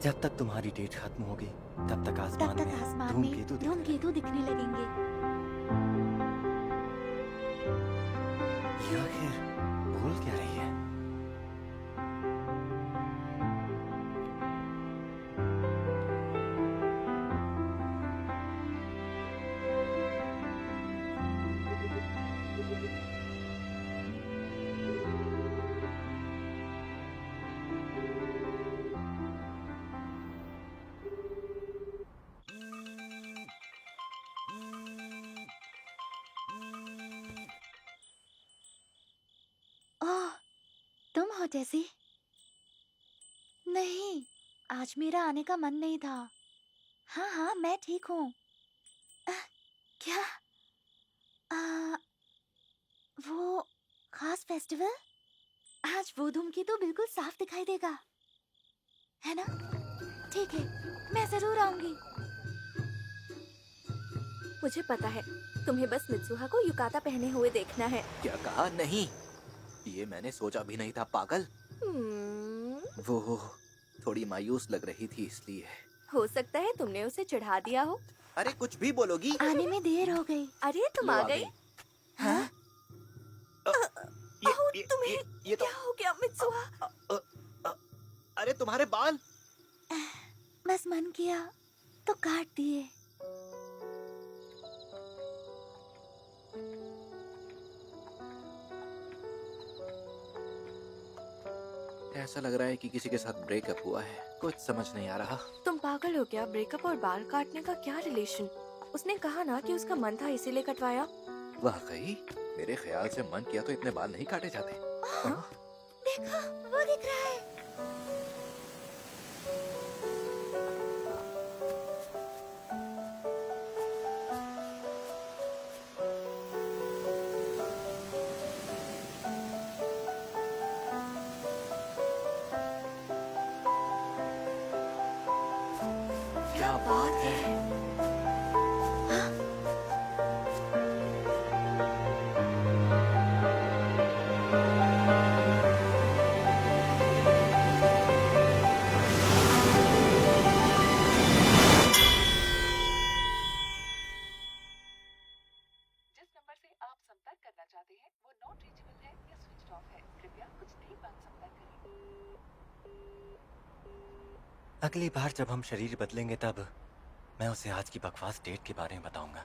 जब तक तुम्हारी डेट खत्म होगी तब तक आसमान में धूमकेतु दिखने लगेंगे। ये आखिर बोल क्या रही है? ओह, तुम हो जैसी? नहीं, आज मेरा आने का मन नहीं था। हाँ हाँ, मैं ठीक हूँ। क्या? वो खास फेस्टिवल? आज वो धूमकेतु बिल्कुल साफ दिखाई देगा, है ना? ठीक है, मैं जरूर आऊंगी। मुझे पता है, तुम्हें बस मित्सुहा को युकाता पहने हुए देखना है। क्या कहा? नहीं, ये मैंने सोचा भी नहीं था, पागल। वो थोड़ी मायूस लग रही थी इसलिए। हो सकता है तुमने उसे चढ़ा दिया हो। अरे कुछ भी बोलोगी। आने में देर हो गई। अरे तुम आ गई। हाँ? तुम्हें ये तो क्या हो गया मित्सुहा? अरे तुम्हारे बाल। बस मन किया तो काट दिए। ऐसा लग रहा है कि किसी के साथ ब्रेकअप हुआ है। कुछ समझ नहीं आ रहा। तुम पागल हो क्या? ब्रेकअप और बाल काटने का क्या रिलेशन? उसने कहा ना कि उसका मन था इसीलिए कटवाया। वाकई मेरे ख्याल से मन किया तो इतने बाल नहीं काटे जाते। देखो, वो दिख रहा है। क्या बात है? जिस नंबर से आप संपर्क करना चाहते हैं वो नॉट रीचेबल है या स्विच ऑफ है। कृपया कुछ देर बाद संपर्क करें। अगली बार जब हम शरीर बदलेंगे तब मैं उसे आज की बकवास डेट के बारे में बताऊंगा।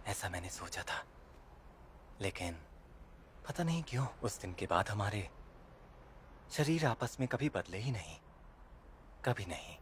ऐसा मैंने सोचा था, लेकिन पता नहीं क्यों उस दिन के बाद हमारे शरीर आपस में कभी बदले ही नहीं, कभी नहीं।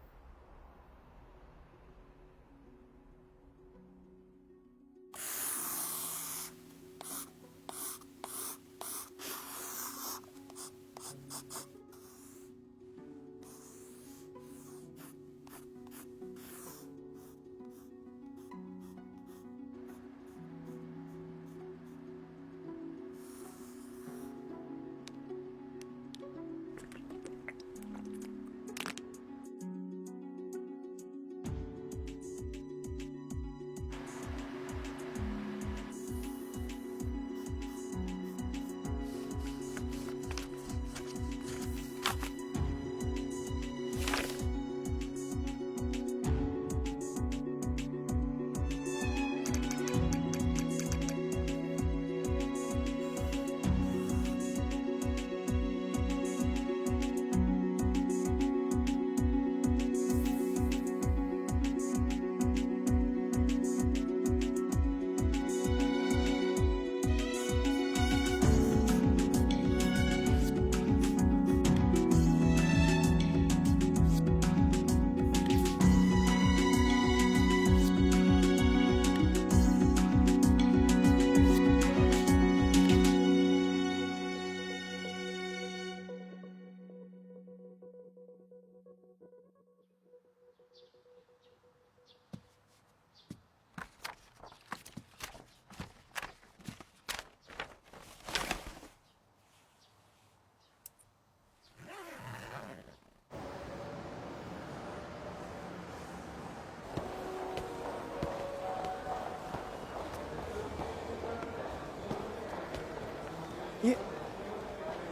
ये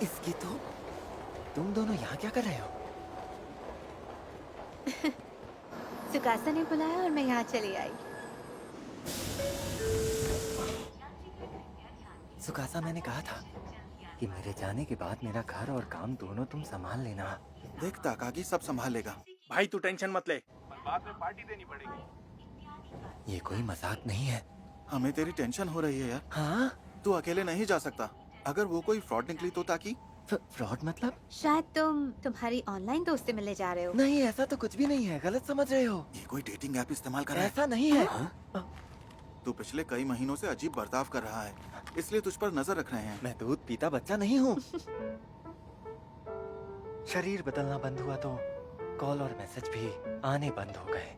इसकी तो तुम दोनों यहाँ क्या कर रहे हो? सुकासा ने बुलाया और मैं यहाँ चली आई। सुकासा, मैंने कहा था कि मेरे जाने के बाद मेरा घर और काम दोनों तुम संभाल लेना। देख ताकागी सब संभाल लेगा। भाई तू टेंशन मत ले, बाद में पार्टी देनी पड़ेगी। ये कोई मजाक नहीं है। हमें तेरी टेंशन हो रही है यार। हाँ? तू अकेले नहीं जा सकता। अगर वो कोई फ्रॉड निकली तो ताकि। फ्रॉड मतलब? शायद तुम तुम्हारी ऑनलाइन दोस्त से मिलने जा रहे हो। नहीं, ऐसा तो कुछ भी नहीं है, गलत समझ रहे हो। ये कोई डेटिंग ऐप इस्तेमाल कर रहा है। ऐसा नहीं है। तू पिछले कई महीनों से अजीब बर्ताव कर रहा है, इसलिए तुझ पर नजर रख रहे हैं। मैं दूध पीता बच्चा नहीं हूँ। शरीर बदलना बंद हुआ तो कॉल और मैसेज भी आने बंद हो गए,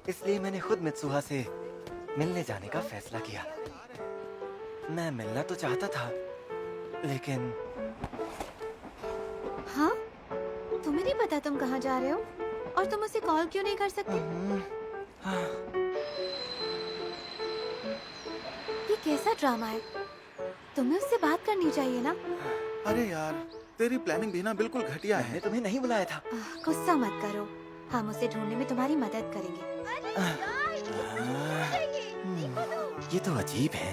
इसलिए मैंने खुद मित्सुहा से मिलने जाने का फैसला किया। मैं मिलना तो चाहता था, लेकिन हाँ? तुम्हें नहीं पता तुम कहाँ जा रहे हो? और तुम उसे कॉल क्यों नहीं कर सकते? ये कैसा ड्रामा है? तुम्हें उससे बात करनी चाहिए ना? अरे यार, तेरी प्लानिंग भी ना बिल्कुल घटिया है। मैंने तुम्हें नहीं बुलाया था। गुस्सा मत करो, हम उसे ढूंढने में तुम्हारी मदद करेंगे। ये तो अजीब है।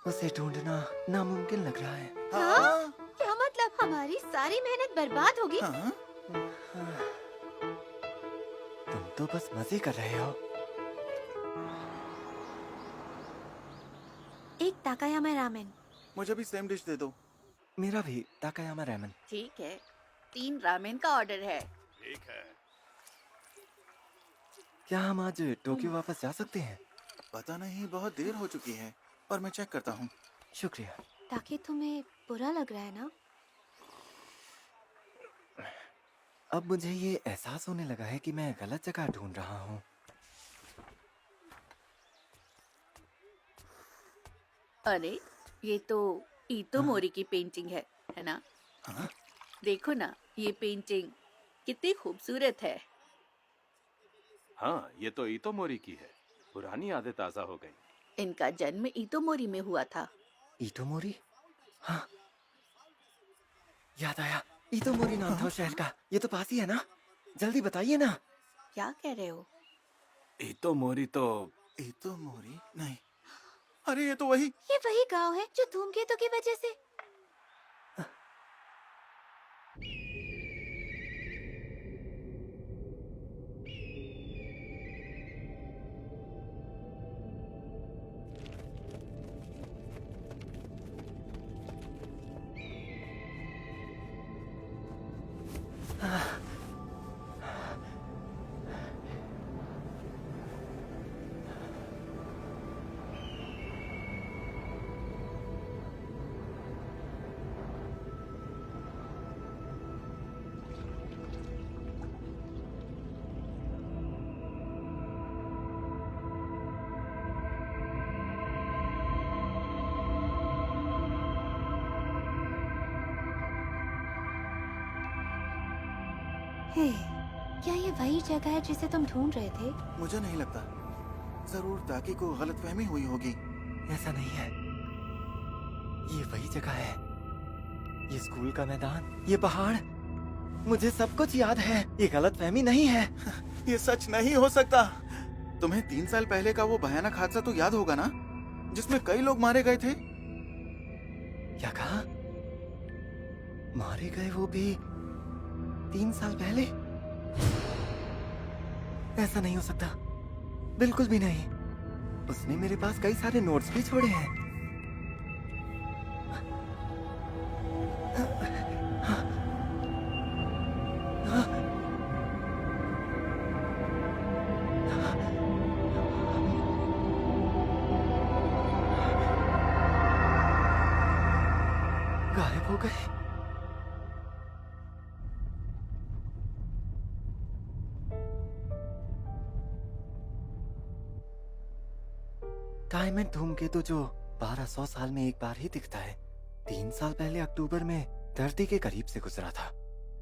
उसे ढूंढना नामुमकिन लग रहा है। हाँ? क्या मतलब हमारी सारी मेहनत बर्बाद होगी? हाँ? तुम तो बस मजे कर रहे हो। एक ताकायामा रामेन। मुझे भी सेम डिश दे दो। मेरा भी ताकायामा रामेन। ठीक है, 3 रामेन का ऑर्डर है। ठीक है। क्या हम आज टोक्यो वापस जा सकते हैं? पता नहीं, बहुत देर हो चुकी है, और मैं चेक करता हूँ। शुक्रिया। ताकि तुम्हें बुरा लग रहा है ना? अब मुझे ये एहसास होने लगा है कि मैं गलत जगह ढूंढ रहा हूँ। अरे, ये तो ईतो मोरी की पेंटिंग है ना? हाँ? देखो ना, ये पेंटिंग कितनी खूबसूरत है। हाँ, ये तो ईतो मोरी की है। पुरानी यादें ताजा हो गई। इनका जन्म ईतो मोरी में हुआ था। ईतो मोरी? हाँ, याद आया। ईतो मोरी नाम था उस शहर का। ये तो पास ही है ना? जल्दी बताइए ना। क्या कह रहे हो? ईतो मोरी तो ईतो मोरी नहीं। अरे ये तो वही। ये वही गांव है जो धूमकेतु की वजह से। हे, क्या ये वही जगह है जिसे तुम ढूंढ रहे थे? मुझे नहीं लगता। जरूर ताकि को गलतफहमी हुई होगी। ऐसा नहीं है, ये वही जगह है। ये स्कूल का मैदान, ये पहाड़, मुझे सब कुछ याद है। ये गलतफहमी नहीं है। ये सच नहीं हो सकता। तुम्हें 3 साल पहले का वो भयानक हादसा तो याद होगा ना, जिसमें कई लोग मारे गए थे? क्या कहा? मारे गए वो भी 3 साल पहले? ऐसा नहीं हो सकता, बिल्कुल भी नहीं। उसने मेरे पास कई सारे नोट्स भी छोड़े हैं। हो गए। डायमंड धूमकेतु जो 1200 साल में एक बार ही दिखता है, 3 साल पहले अक्टूबर में धरती के करीब से गुजरा था।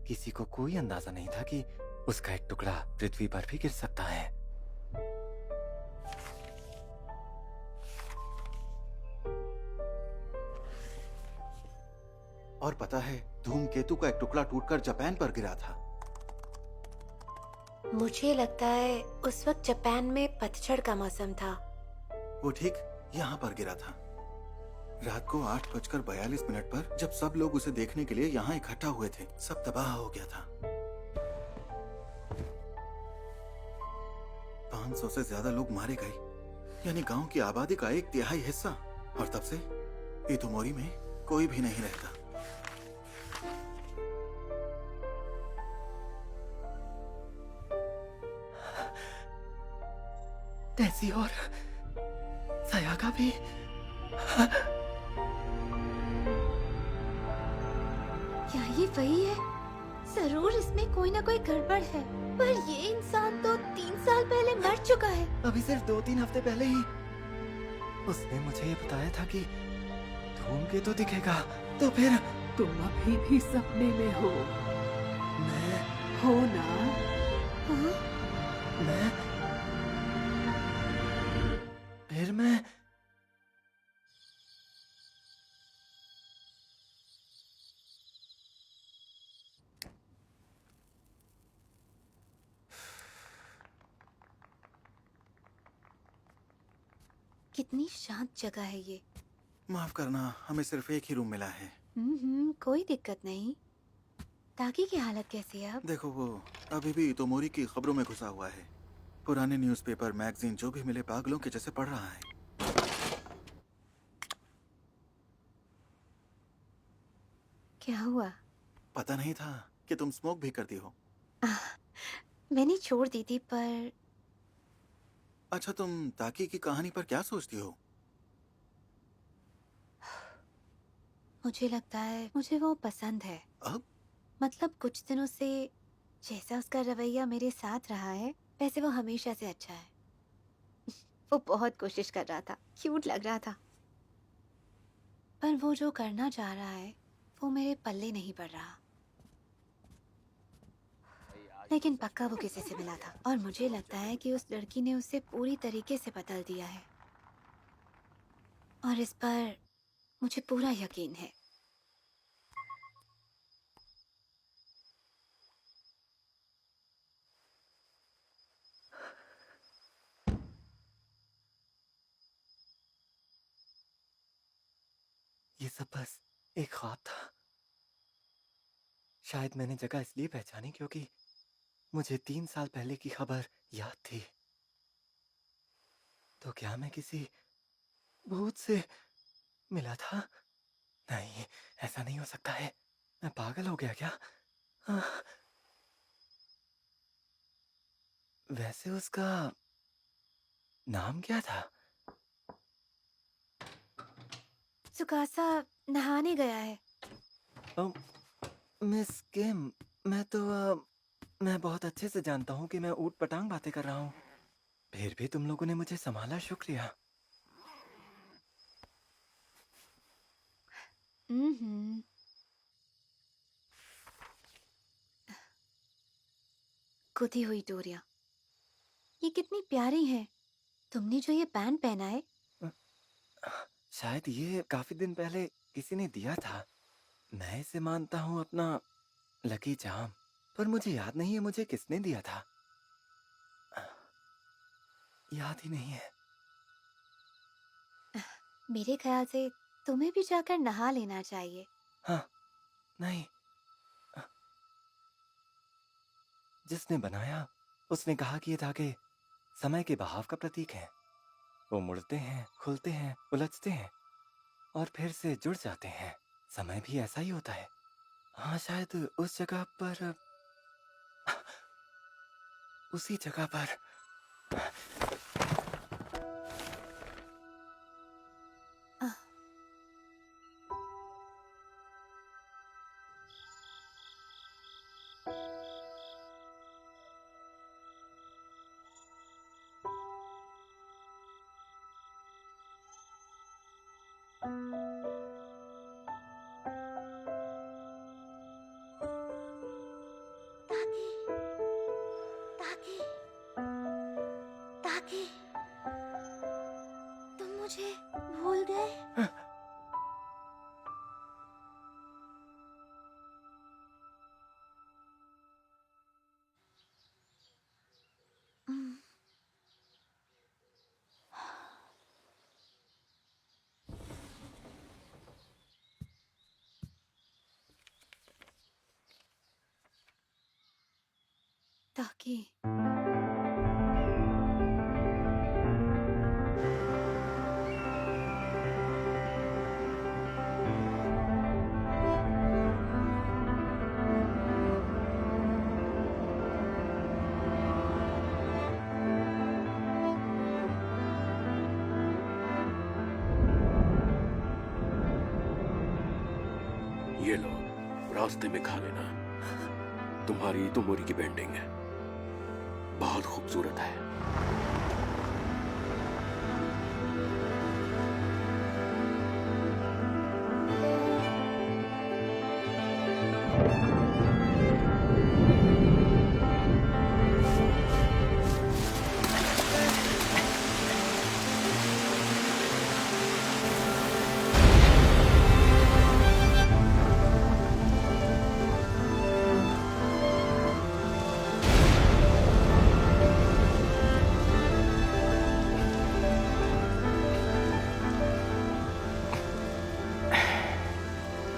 किसी को कोई अंदाजा नहीं था कि उसका एक टुकड़ा पृथ्वी पर भी गिर सकता है। और पता है, धूमकेतु का एक टुकड़ा टूटकर जापान पर गिरा था। मुझे लगता है उस वक्त जापान में पतझड़ का मौसम था। वो ठीक यहाँ पर गिरा था। रात को 8:42 पर जब सब लोग उसे देखने के लिए यहाँ इकट्ठा हुए थे, सब तबाह हो गया था। 500 से ज्यादा लोग मारे गए, यानी गांव की आबादी का 1/3 हिस्सा। और तब से इतोमोरी में कोई भी नहीं रहता। टेसी और सयागा भी। क्या ये वही है? जरूर इसमें कोई ना कोई गड़बड़ है। पर ये इंसान तो 3 साल पहले मर चुका है। अभी सिर्फ 2-3 हफ्ते पहले ही उसने मुझे ये बताया था कि धूमकेतु दिखेगा। तो फिर तुम अभी भी सपने में हो। मैं हो ना? हाँ? फिर मैं कितनी शांत जगह है ये। माफ करना, हमें सिर्फ एक ही रूम मिला है। कोई दिक्कत नहीं। ताकि की हालत कैसी है अब? देखो, वो अभी भी इतोमोरी की खबरों में घुसा हुआ है। पुराने न्यूज़पेपर, मैगजीन जो भी मिले पागलों के जैसे पढ़ रहा है। क्या हुआ? पता नहीं था कि तुम स्मोक भी करती हो। मैंने छोड़ दी थी, पर अच्छा, तुम ताकि की कहानी पर क्या सोचती हो? मुझे लगता है मुझे वो पसंद है। अब? मतलब कुछ दिनों से जैसा उसका रवैया मेरे साथ रहा है, वैसे वो हमेशा से अच्छा है। वो बहुत कोशिश कर रहा था, क्यूट लग रहा था। पर वो जो करना चाह रहा है, वो मेरे पल्ले नहीं पड़ रहा। लेकिन पक्का वो किसी से मिला था, और मुझे लगता है कि उस लड़की ने उसे पूरी तरीके से बदल दिया है। और इस पर मुझे पूरा यकीन है। ये सब बस एक ख्वाब था। शायद मैंने जगह इसलिए पहचानी क्योंकि मुझे 3 साल पहले की खबर याद थी। तो क्या मैं किसी भूत से मिला था? नहीं, ऐसा नहीं हो सकता है। मैं पागल हो गया क्या? वैसे उसका नाम क्या था? सुकासा नहाने गया है। मिस किम, मैं बहुत अच्छे से जानता हूँ कि मैं ऊट पटांग बातें कर रहा हूँ। फिर भी तुम लोगों ने मुझे संभाला, शुक्रिया। गुथी हुई डोरियां, ये कितनी प्यारी हैं। तुमने जो ये बैंड पहना है, शायद ये काफी दिन पहले किसी ने दिया था। मैं इसे मानता हूँ अपना लकी चार्म, पर मुझे याद नहीं है मुझे किसने दिया था। याद ही नहीं है। मेरे ख्याल से तुम्हें भी जाकर नहा लेना चाहिए। हाँ, नहीं। जिसने बनाया उसने कहा कि ये धागे समय के बहाव का प्रतीक है। वो मुड़ते हैं, खुलते हैं, उलझते हैं और फिर से जुड़ जाते हैं। समय भी ऐसा ही होता है। हाँ, शायद उस जगह पर, उसी जगह पर। ताकि ताकि ताकि तुम मुझे भूल गए? ताकि ये लो, रास्ते में खा लेना। तुम्हारी तो मोरी की पेंटिंग है, बहुत खूबसूरत है।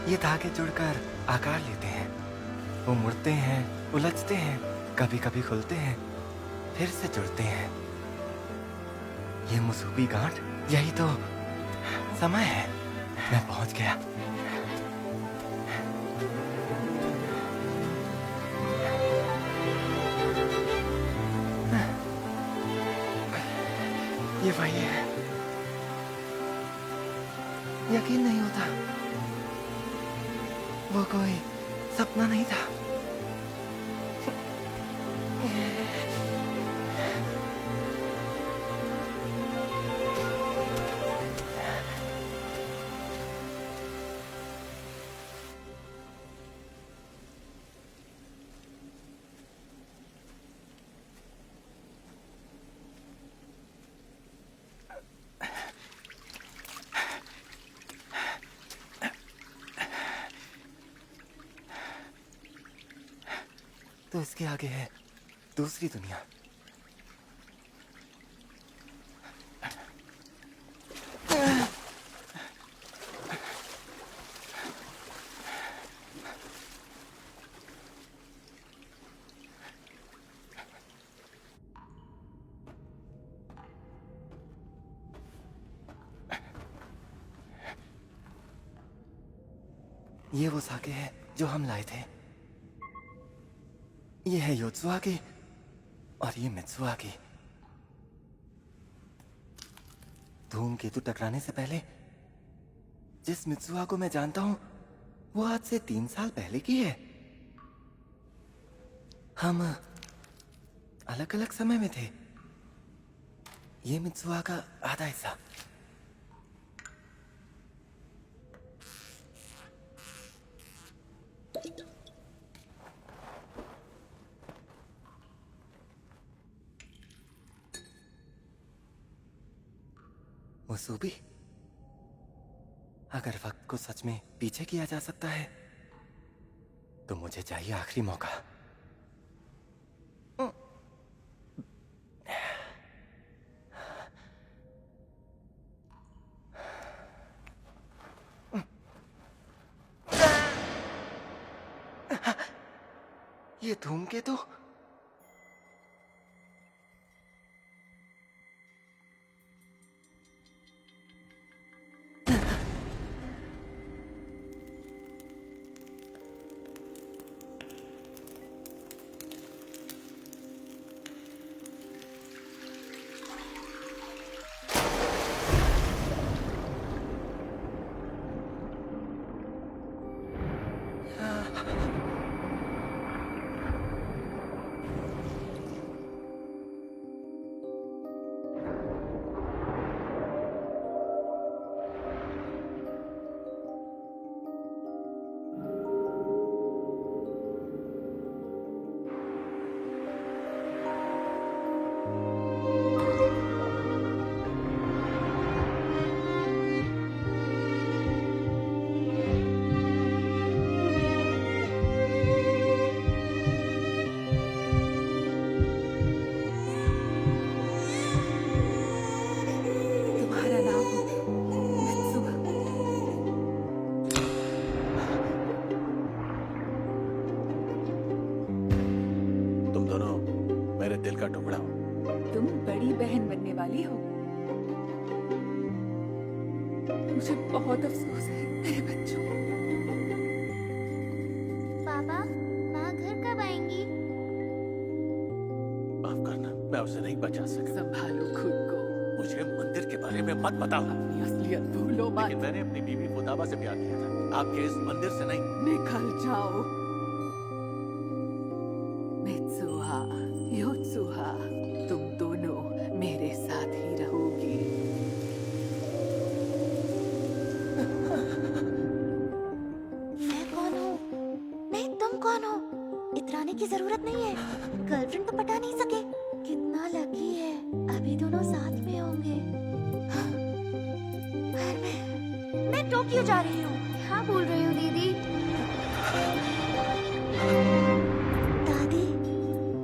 ये धागे जुड़कर आकार लेते हैं, वो मुड़ते हैं, उलझते हैं, कभी कभी खुलते हैं, फिर से जुड़ते हैं। ये मुसूबी गांठ, यही तो समय है। मैं पहुंच गया। ये वही है। यकीन नहीं होता, वो कोई सपना नहीं था। तो इसके आगे है दूसरी दुनिया। ये वो साके है जो हम लाए थे। ये है योत्सुआकी और ये मित्सुआकी। धूमकेतु टकराने से पहले जिस मित्सुआ को मैं जानता हूं वो आज से 3 साल पहले की है। हम अलग अलग समय में थे। ये मित्सुआ का आधा हिस्सा। मुसूबी, अगर वक्त को सच में पीछे किया जा सकता है तो मुझे चाहिए आखिरी मौका। ये धूमकेतु मुझे बहुत अफसोस है मेरे बच्चों। पापा, माँ घर कब आएंगी? माफ करना, मैं उसे नहीं बचा सका। संभालो खुद को। मुझे मंदिर के बारे में मत बताओ। अपनी असलियत भूलो मत। लेकिन मैंने अपनी बीवी फुताबा से प्यार किया था, आपके इस मंदिर से नहीं। निकल जाओ। मित्सुहा, योत्सुहा, तुम दोनों मेरे साथ ही रहोगी। मैं कौन हूँ? नहीं, तुम कौन हो? इतराने की जरूरत नहीं है। गर्लफ्रेंड तो पटा नहीं सके। कितना लकी है, अभी दोनों साथ में होंगे। पर मैं टोक्यो जा रही हूँ। क्या बोल रही हो दीदी? दादी,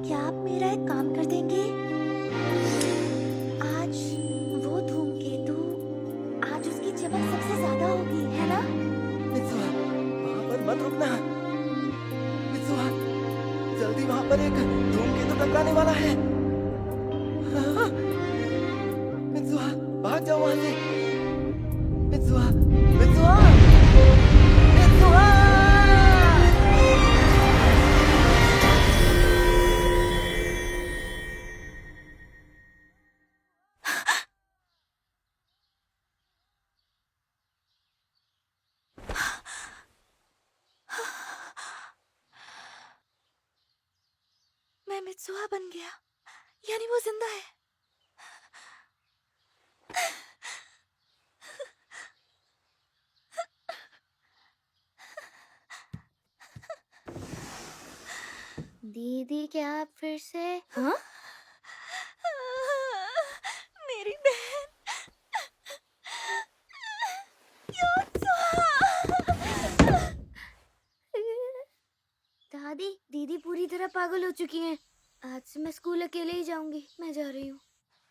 क्या आप मेरा एक काम कर देंगे? आज वो धूमकेतु, आज उसकी चमक सबसे ज्यादा होगी, है ना? मित्सुहा, वहाँ पर मत रुकना। मित्सुहा, जल्दी वहाँ पर एक धूमकेतु टकराने वाला है। हाँ, मित्सुहा, भाग जाओ वहाँ से। Mitsuha, Mitsuha, Mitsuha! मैं मित्सुहा बन गया, यानी वो जिंदा है। दीदी, क्या आप फिर से? हाँ? मेरी बहन दादी, दीदी पूरी तरह पागल हो चुकी हैं। आज से मैं स्कूल अकेले ही जाऊंगी। मैं जा रही हूँ।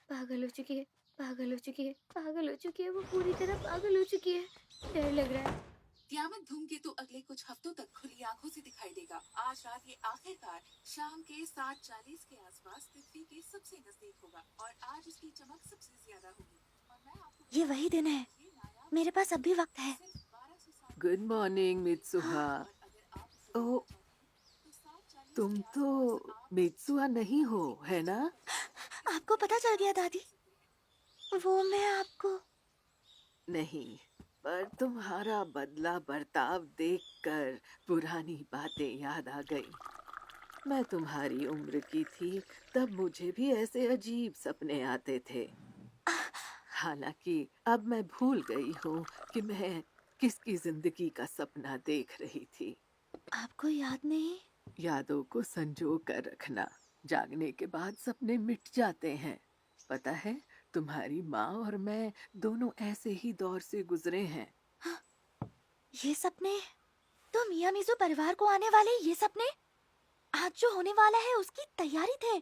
पागल हो चुकी है, पागल हो चुकी है, पागल हो चुकी है। वो पूरी तरह पागल हो चुकी है। डर लग रहा है। तियामत धूमकेतु अगले कुछ हफ्तों तक खुली आंखों से दिखाई देगा। आज रात ये आखिरकार शाम के 7:40 के आसपास पृथ्वी के सबसे नजदीक होगा और आज उसकी चमक सबसे ज्यादा होगी। और मैं आपको ये वही दिन है, मेरे पास अब भी वक्त है। Good morning Mitsuha. ओ, तुम तो मित्सुहा नहीं हो, है ना? आपको पता चल गया दादी? वो मैं आपको नहीं, पर तुम्हारा बदला बर्ताव देखकर पुरानी बातें याद आ गई। मैं तुम्हारी उम्र की थी तब मुझे भी ऐसे अजीब सपने आते थे। हालांकि अब मैं भूल गई हूँ कि मैं किसकी जिंदगी का सपना देख रही थी। आपको याद नहीं? यादों को संजो कर रखना। जागने के बाद सपने मिट जाते हैं। पता है, तुम्हारी माँ और मैं दोनों ऐसे ही दौर से गुजरे हैं। ये सपने तो मियाँ मिज़ू परिवार को आने वाले ये सपने आज जो होने वाला है उसकी तैयारी थे।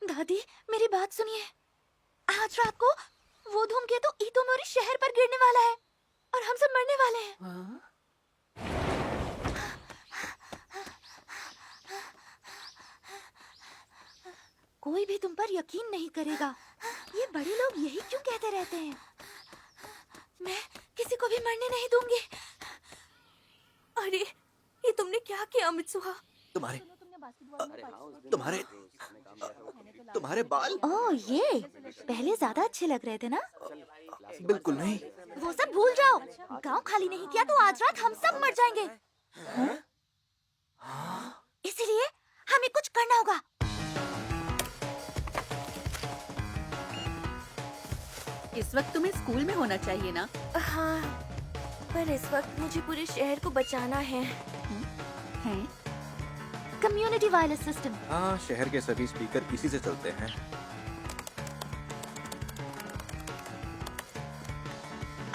दादी, मेरी बात सुनिए। आज रात को वो धूमकेतु इतोमोरी शहर पर गिरने वाला है और हम सब मरने वाले हैं। हाँ? कोई भी तुम पर यकीन नहीं करेगा। ये बड़े लोग यही क्यों कहते रहते हैं? मैं किसी को भी मरने नहीं दूंगी। अरे, ये तुमने क्या किया मित्सुहा? तुम्हारे बाल? ओह, ये पहले ज्यादा अच्छे लग रहे थे ना? बिल्कुल नहीं। वो सब भूल जाओ। गांव खाली नहीं किया तो आज रात हम सब मर जाएंगे। इसीलिए हमें कुछ करना होगा। इस वक्त तुम्हें स्कूल में होना चाहिए ना? हाँ, पर इस वक्त मुझे पूरे शहर को बचाना है। Community wireless system. हाँ, शहर के सभी स्पीकर इसी से चलते हैं।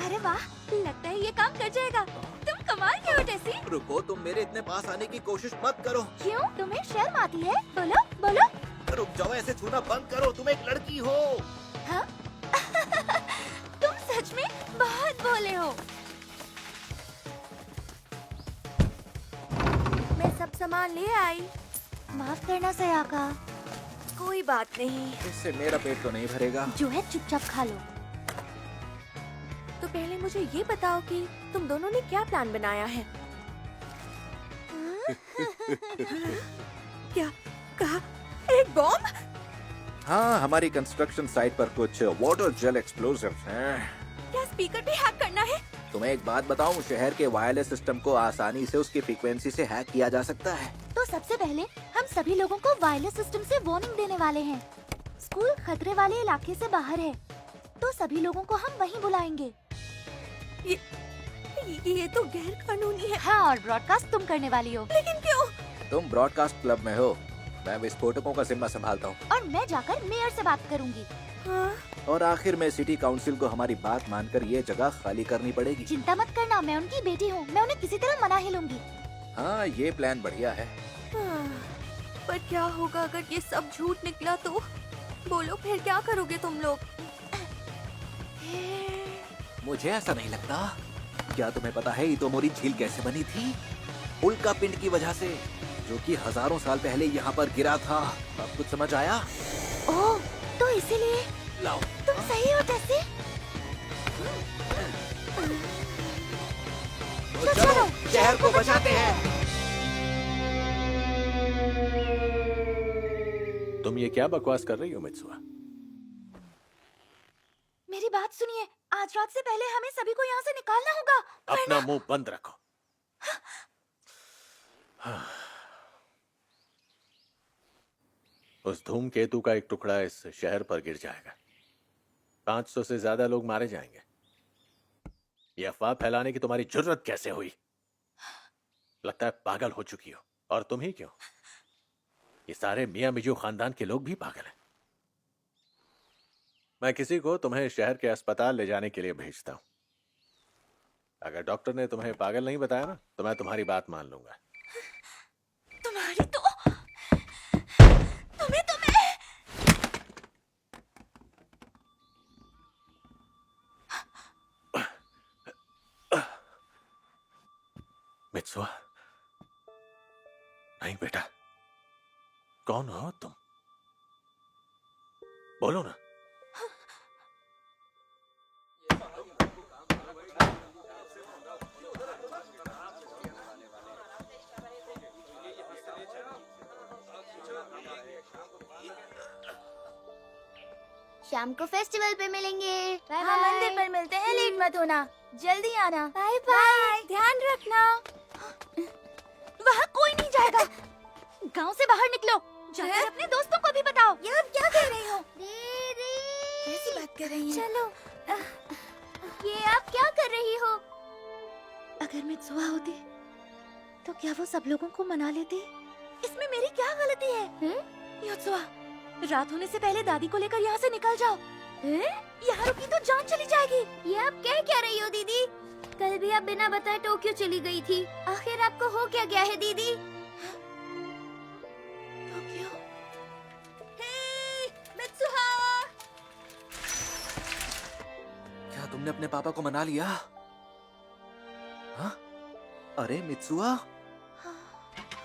अरे वाह, लगता है ये काम कर जाएगा। तुम कमाल के हो टेसी। रुको, तुम मेरे इतने पास आने की कोशिश मत करो। क्यों? तुम्हें शर्म आती है? बोलो बोलो। रुक जाओ, ऐसे छूना बंद करो। तुम एक लड़की हो। हाँ? तुम सच में बहुत भोले हो। मैं सब सामान ले आई। माफ करना सयाका। कोई बात नहीं। इससे मेरा पेट तो नहीं भरेगा। जो है चुपचाप खा लो। तो पहले मुझे ये बताओ कि तुम दोनों ने क्या प्लान बनाया है। क्या कहा? एक बॉम्ब? हाँ, हमारी कंस्ट्रक्शन साइट पर कुछ वाटर जेल एक्सप्लोजिव्स हैं। क्या स्पीकर भी हैक करना है? तुम्हें एक बात बताऊं, शहर के वायरलेस सिस्टम को आसानी से उसकी फ्रीक्वेंसी से हैक किया जा सकता है। तो सबसे पहले हम सभी लोगों को वायरलेस सिस्टम से वार्निंग देने वाले हैं। स्कूल खतरे वाले इलाके से बाहर है, तो सभी लोगों को हम वहीं बुलाएंगे। ये तो गैर कानूनी है। हाँ, और ब्रॉडकास्ट तुम करने वाली हो। लेकिन क्यों? तुम ब्रॉडकास्ट क्लब में हो, मैं विस्फोटकों का जिम्मा संभालता हूँ। और मैं जाकर मेयर से बात करूँगी। हाँ? और आखिर में सिटी काउंसिल को हमारी बात मानकर ये जगह खाली करनी पड़ेगी। चिंता मत करना, मैं उनकी बेटी हूँ, मैं उन्हें किसी तरह मना ही लूंगी। हाँ, ये प्लान बढ़िया है। पर क्या होगा अगर ये सब झूठ निकला तो? बोलो, फिर क्या करोगे तुम लोग? मुझे ऐसा नहीं लगता। क्या तुम्हें पता है इतोमोरी झील कैसे बनी थी? उल्का पिंड की वजह से, जो कि हजारों साल पहले यहाँ पर गिरा था। अब कुछ समझ आया? ओह, तो इसीलिए लाओ। तुम सही हो टेसी। तो चलो शहर को बचाते हैं। तुम ये क्या बकवास कर रही हो मित्सुआ? मेरी बात सुनिए, आज रात से पहले हमें सभी को यहाँ से निकालना होगा। अपना मुंह बंद रखो। उस धूमकेतु का एक टुकड़ा इस शहर पर गिर जाएगा। 500 से ज्यादा लोग मारे जाएंगे। ये अफवाह फैलाने की तुम्हारी जुर्रत कैसे हुई? लगता है पागल हो चुकी हो। और तुम ही क्यों? ये सारे मियां मिजू खानदान के लोग भी पागल हैं। मैं किसी को तुम्हें शहर के अस्पताल ले जाने के लिए भेजता हूं। अगर डॉक्टर ने तुम्हें पागल नहीं बताया ना, तो मैं तुम्हारी बात मान लूंगा। तुम्हारी तो तुम्हें मित्सुआ, नहीं बेटा, कौन हो तुम? बोलो ना। शाम को फेस्टिवल पे मिलेंगे। हाँ, मंदिर पर मिलते हैं, लेट मत होना, जल्दी आना। बाय बाय, ध्यान रखना। वहाँ कोई नहीं जाएगा। गांव से बाहर निकलो, जाकर अपने दोस्तों को भी बताओ। ये आप क्या कह रही हो? दीदी, कैसी बात कर रही हैं? चलो। ये आप क्या कर रही हो? अगर मित्सुआ होती, तो क्या वो सब लोगों को मना लेती? इसमें मेरी क्या गलती है? मित्सुआ, रात होने से पहले दादी को लेकर यहाँ से निकल जाओ। यहाँ रुकी तो जान चली जाएगी। ये आप क्या रही हो दीदी? कल भी आप बिना बताए टोक्यो चली गई थी। आखिर आपको हो क्या गया है दीदी? टोक्यो? मित्सुहा! क्या तुमने अपने पापा को मना लिया? हाँ? अरे मित्सुआ,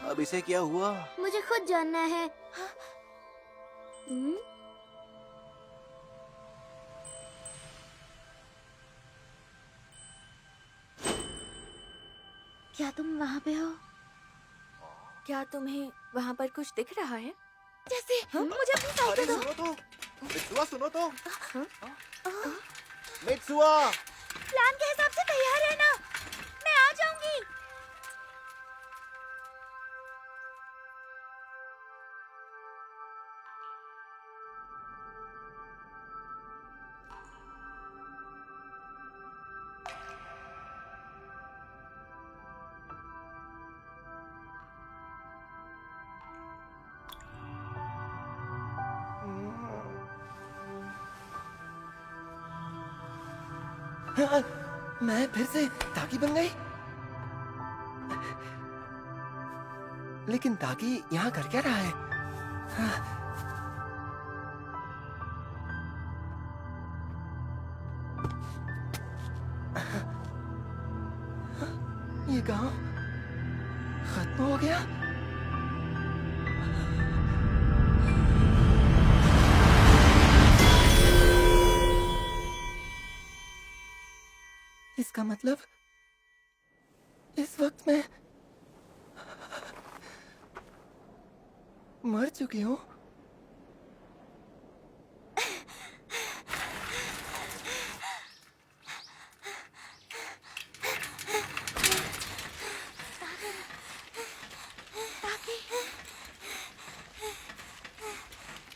अब इसे क्या हुआ? मुझे खुद जानना है। क्या तुम वहाँ पे हो? क्या तुम्हें वहाँ पर कुछ दिख रहा है? जैसे मुझे अपनी साइकिल दो। सुनो तो, मित्सुआ सुनो तो। मित्सुआ, प्लान के हिसाब से तैयार रहना, मैं आ जाऊंगी। मैं फिर से ताकी बन गई। लेकिन ताकी यहाँ कर क्या रहा है? ये गांव खत्म हो गया। इसका मतलब इस वक्त मैं मर चुकी हूँ।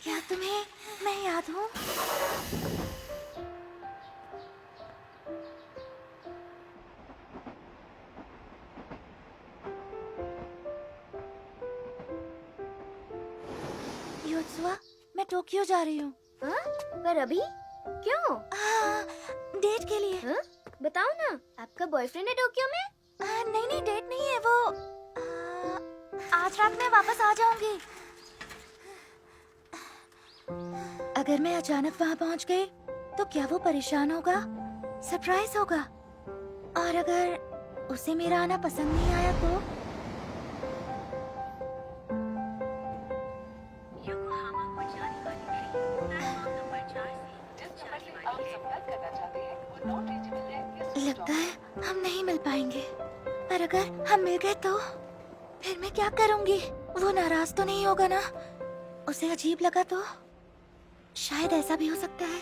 क्या तुम्हें मैं याद हूँ? योत्सुआ, मैं टोक्यो जा रही हूँ। पर अभी क्यों? डेट के लिए। बताओ ना, आपका बॉयफ्रेंड है टोक्यो में? नहीं नहीं, डेट नहीं है वो। आज रात में वापस आ जाऊंगी। अगर मैं अचानक वहाँ पहुँच गई तो क्या वो परेशान होगा? सरप्राइज होगा। और अगर उसे मेरा आना पसंद नहीं आया तो? लगता है हम नहीं मिल पाएंगे। पर अगर हम मिल गए तो फिर मैं क्या करूंगी? वो नाराज तो नहीं होगा ना? उसे अजीब लगा तो? शायद ऐसा भी हो सकता है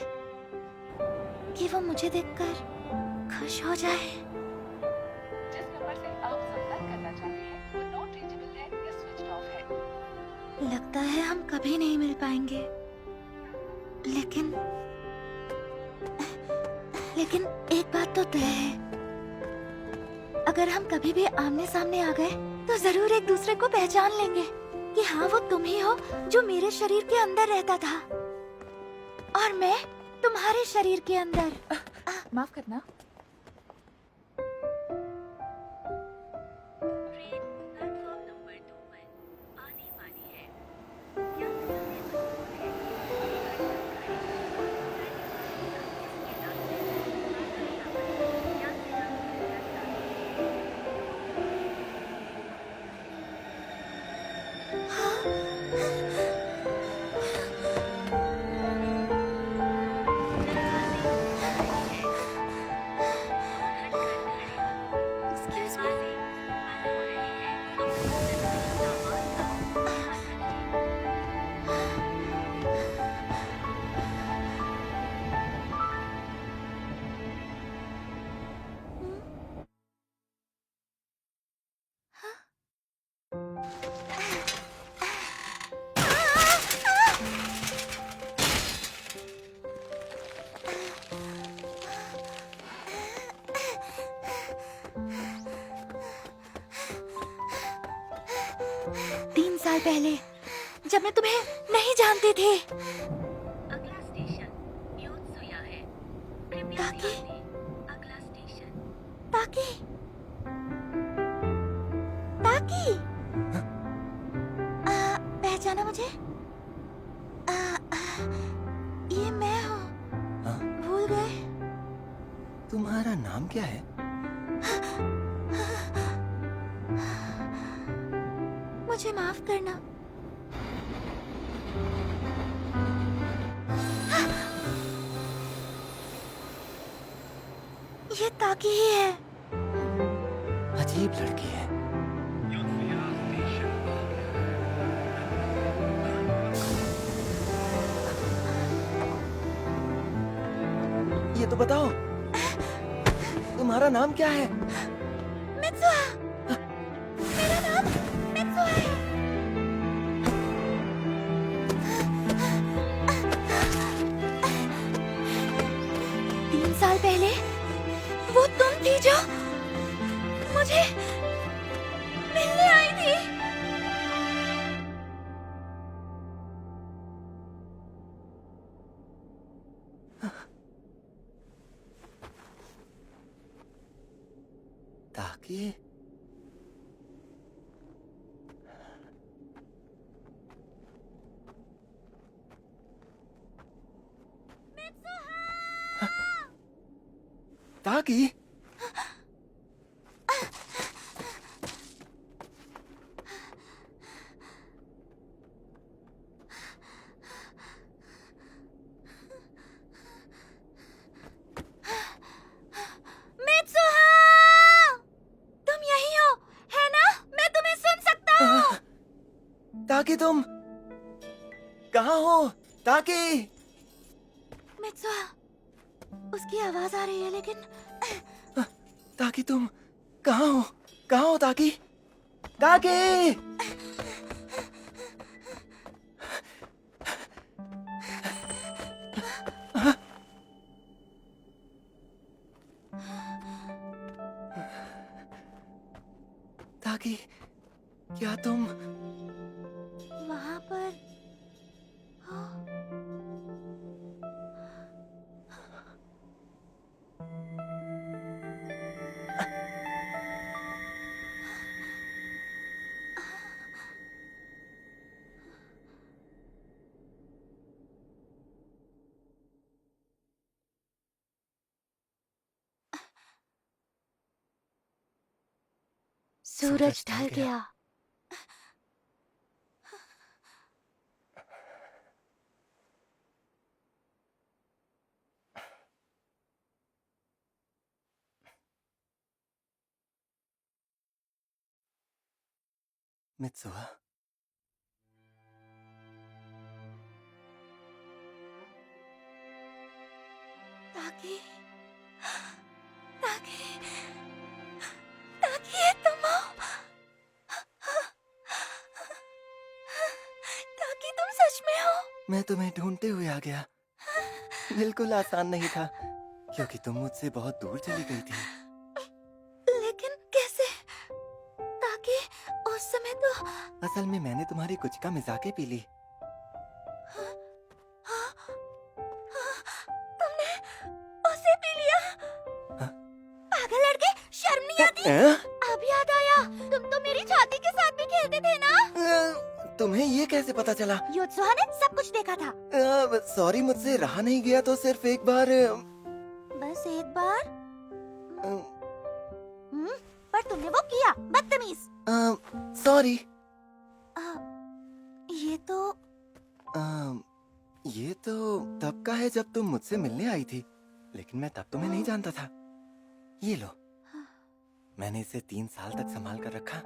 कि वो मुझे देखकर खुश हो जाए। जिस नंबर से आप संपर्क करना चाहते हैं वो नॉट रीचेबल है या स्विच्ड ऑफ है। लगता है हम कभी नहीं मिल पाएंगे। लेकिन एक बात तो तय है, अगर हम कभी भी आमने सामने आ गए तो जरूर एक दूसरे को पहचान लेंगे कि हाँ वो तुम ही हो जो मेरे शरीर के अंदर रहता था और मैं तुम्हारे शरीर के अंदर। माफ करना। साल पहले जब मैं तुम्हें नहीं जानती थी। अगला स्टेशन योत्सुया है। कृपया ध्यान दें, अगला स्टेशन। ताकि ताकि पहचाना मुझे? ये मैं हूँ। भूल गए? तुम्हारा नाम क्या है? मुझे माफ करना। ये ताकि ही है। अजीब लड़की है। ये तो बताओ, तुम्हारा नाम क्या है? मित्सुहा। मेरा नाम मित्सुहा है। 3 साल पहले वो तुम थी जो मुझे मिलने आई थी। ताकि ताकि मित्सुहा। तुम कहाँ हो? ताकि मित्सुआ, उसकी आवाज आ रही है लेकिन ताकि तुम कहाँ हो? कहाँ हो ताकि? ताकि ताकि क्या तुम वहां पर हो? सूरज ढल गया। मित्सुआ, ताकि ताकि ताकि ये तुम हो? ताकि तुम सच में हो? मैं तुम्हें ढूंढते हुए आ गया। बिल्कुल आसान नहीं था क्योंकि तुम मुझसे बहुत दूर चली गई थी। लेकिन कैसे? ताकि उस समय तो असल में मैंने तुम्हारी कुछ का मजाके पी ली। तुमने उसे पी लिया? पागल लड़के, शर्म नहीं आती? अब याद आया, तुम तो मेरी छाती के साथ भी खेलते थे ना? तुम्हें ये कैसे पता चला? योत्सुहा ने सब कुछ देखा था। सॉरी, मुझसे रहा नहीं गया तो सिर्फ एक बार। बस एक बार? पर तुमने वो किया, बदतमीज। सॉरी। ये तो तब का है जब तुम मुझसे मिलने आई थी, लेकिन मैं तब तुम्हें नहीं जानता था। ये लो, मैंने इसे 3 साल तक संभाल कर रखा,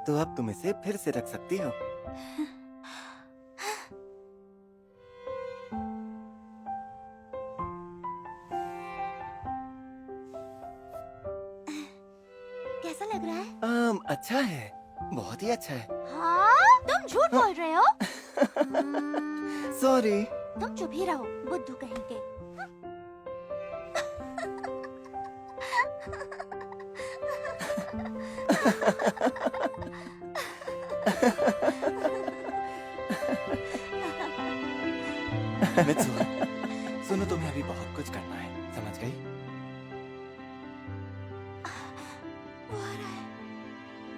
तो अब तुम इसे फिर से रख सकती हो। कैसा लग रहा है? अच्छा है, बहुत ही अच्छा है। हाँ? तुम झूठ बोल रहे हो? सॉरी। तुम चुप ही रहो, बुद्धू कहीं के। मित्सुआ, सुनो, तुम्हें अभी बहुत कुछ करना है, समझ गई?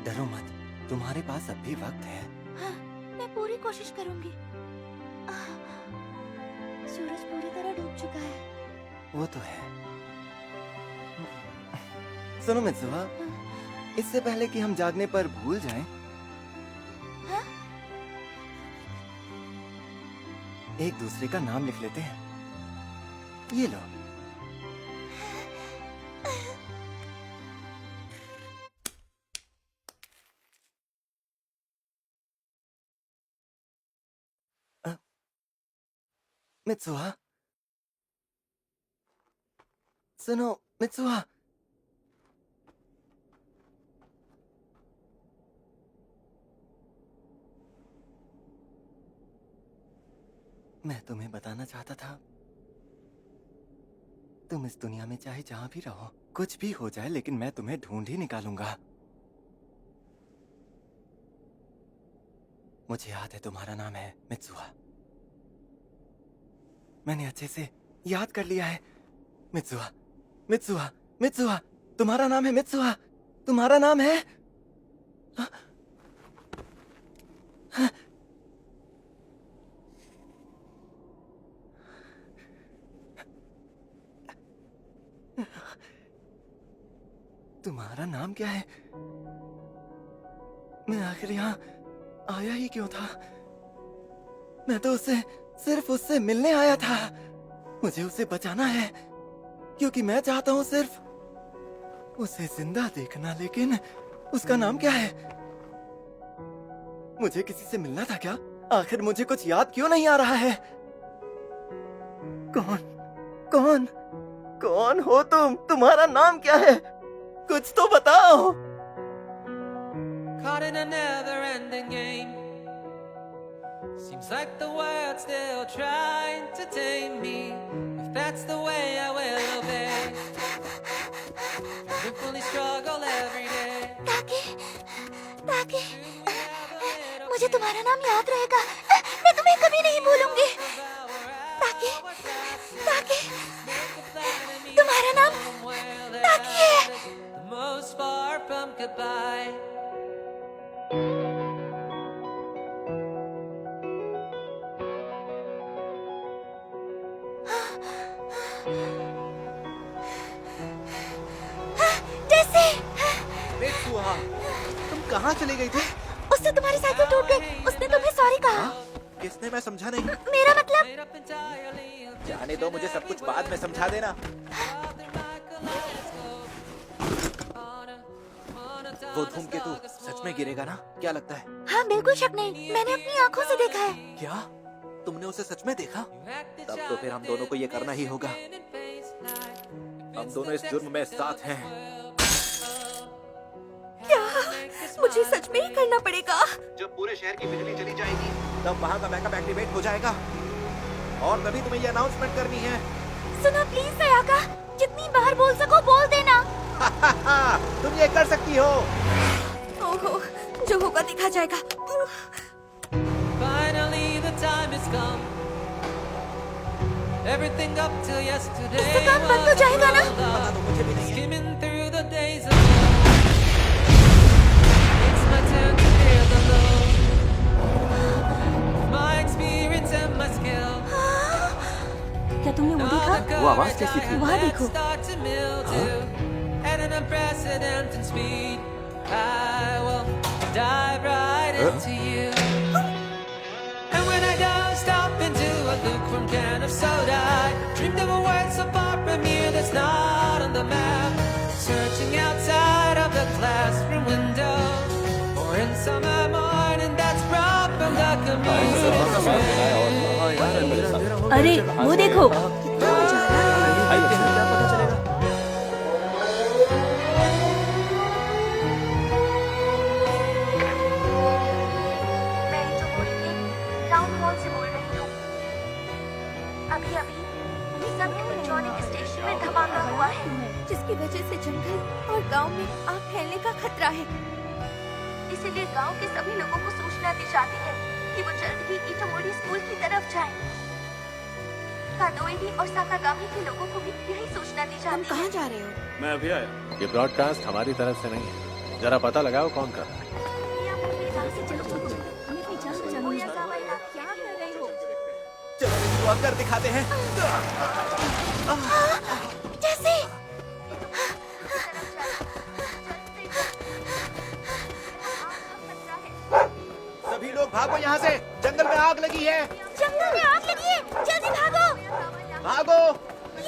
डरो मत, तुम्हारे पास अब भी वक्त है। हाँ, मैं पूरी कोशिश करूंगी। सूरज पूरी तरह डूब चुका है। वो तो है। सुनो मित्सुआ, इससे पहले कि हम जागने पर भूल जाएं, हाँ? एक दूसरे का नाम लिख लेते हैं। ये लो। मित्सुआ, सुनो मित्सुआ। मैं तुम्हें बताना चाहता था, तुम इस दुनिया में चाहे जहां भी रहो, कुछ भी हो जाए, लेकिन मैं तुम्हें ढूंढ ही निकालूंगा। मुझे याद है तुम्हारा नाम है मित्सुआ। मैंने अच्छे से याद कर लिया है। मित्सुआ, मित्सुआ, मित्सुआ, तुम्हारा नाम है मित्सुआ। तुम्हारा नाम है। तुम्हारा नाम क्या है? मैं आखिर यहाँ आया ही क्यों था? मैं तो सिर्फ उससे मिलने आया था। मुझे उसे बचाना है, क्योंकि मैं चाहता हूँ सिर्फ उसे जिंदा देखना। लेकिन उसका नाम क्या है? मुझे किसी से मिलना था क्या? आखिर मुझे कुछ याद क्यों नहीं आ रहा है? कौन हो तुम? तुम्हारा नाम क्या है? कुछ तो बताओ। Caught in a never-ending game. Seems like the world's still trying to tame me. If that's the way, I will obey. Simply struggle every day. ताकि मुझे तुम्हारा नाम याद रहेगा। मैं तुम्हें कभी नहीं भूलूंगी। ताकि तुम्हारा नाम ताकि है। The most far from goodbye. तुम कहाँ चली गई थी? उससे तुम्हारी साइकिल टूट गई। उसने तुम्हें सॉरी कहा। किसने? मैं समझा नहीं। मेरा मतलब। जाने दो, मुझे सब कुछ बाद में समझा देना। वो धूमकेतु सच में गिरेगा ना? क्या लगता है? हाँ बिल्कुल शक नहीं, मैंने अपनी आंखों से देखा है। क्या तुमने उसे सच में देखा? तब तो फिर हम दोनों को ये करना ही होगा। हम दोनों इस जुर्म में साथ हैं। क्या मुझे सच में ही करना पड़ेगा? जब पूरे शहर की बिजली चली जाएगी तब वहाँ का बैकअप एक्टिवेट हो जाएगा और तभी तुम्हें ये अनाउंसमेंट करनी है। सुनो प्लीज सयाका, जितनी बार बोल सको बोल देना। तुम ये कर सकती हो। ओहो, जो होगा देखा जाएगा। Finally the time has come. Everything up till yesterday. इससे काम बंद हो जाएगा ना? पता तो मुझे भी नहीं है। Skimming through the days of it's my turn to feel the love. My experience and my skill. क्या तुमने वो देखा? वो आवाज कैसी थी? वहाँ देखो। Start to mildew at an unprecedented speed. I will dive right into you. And when I go stop into a lukewarm can of soda, I dreamed of a world so far from here that's not on the map. Searching outside of the classroom window, or in summer morning that's brought from the community. अरे वो देखो। जिसकी वजह से जंगल और गांव में आग फैलने का खतरा है। इसीलिए गांव के सभी लोगों को सूचना दी जाती है कि वो जल्द ही इटोमोरी स्कूल की तरफ जाएं। कादोएरी और साकागामी के लोगों को भी यही सूचना दी जाती है। कहाँ जा रहे हो? मैं अभी आया। ये ब्रॉडकास्ट हमारी तरफ से नहीं है, जरा पता लगाओ कौन कर रहा है। चलो कर दिखाते हैं। जैसे सभी लोग भागो यहाँ से, जंगल में आग लगी है। जंगल में आग लगी है, जल्दी भागो। भागो,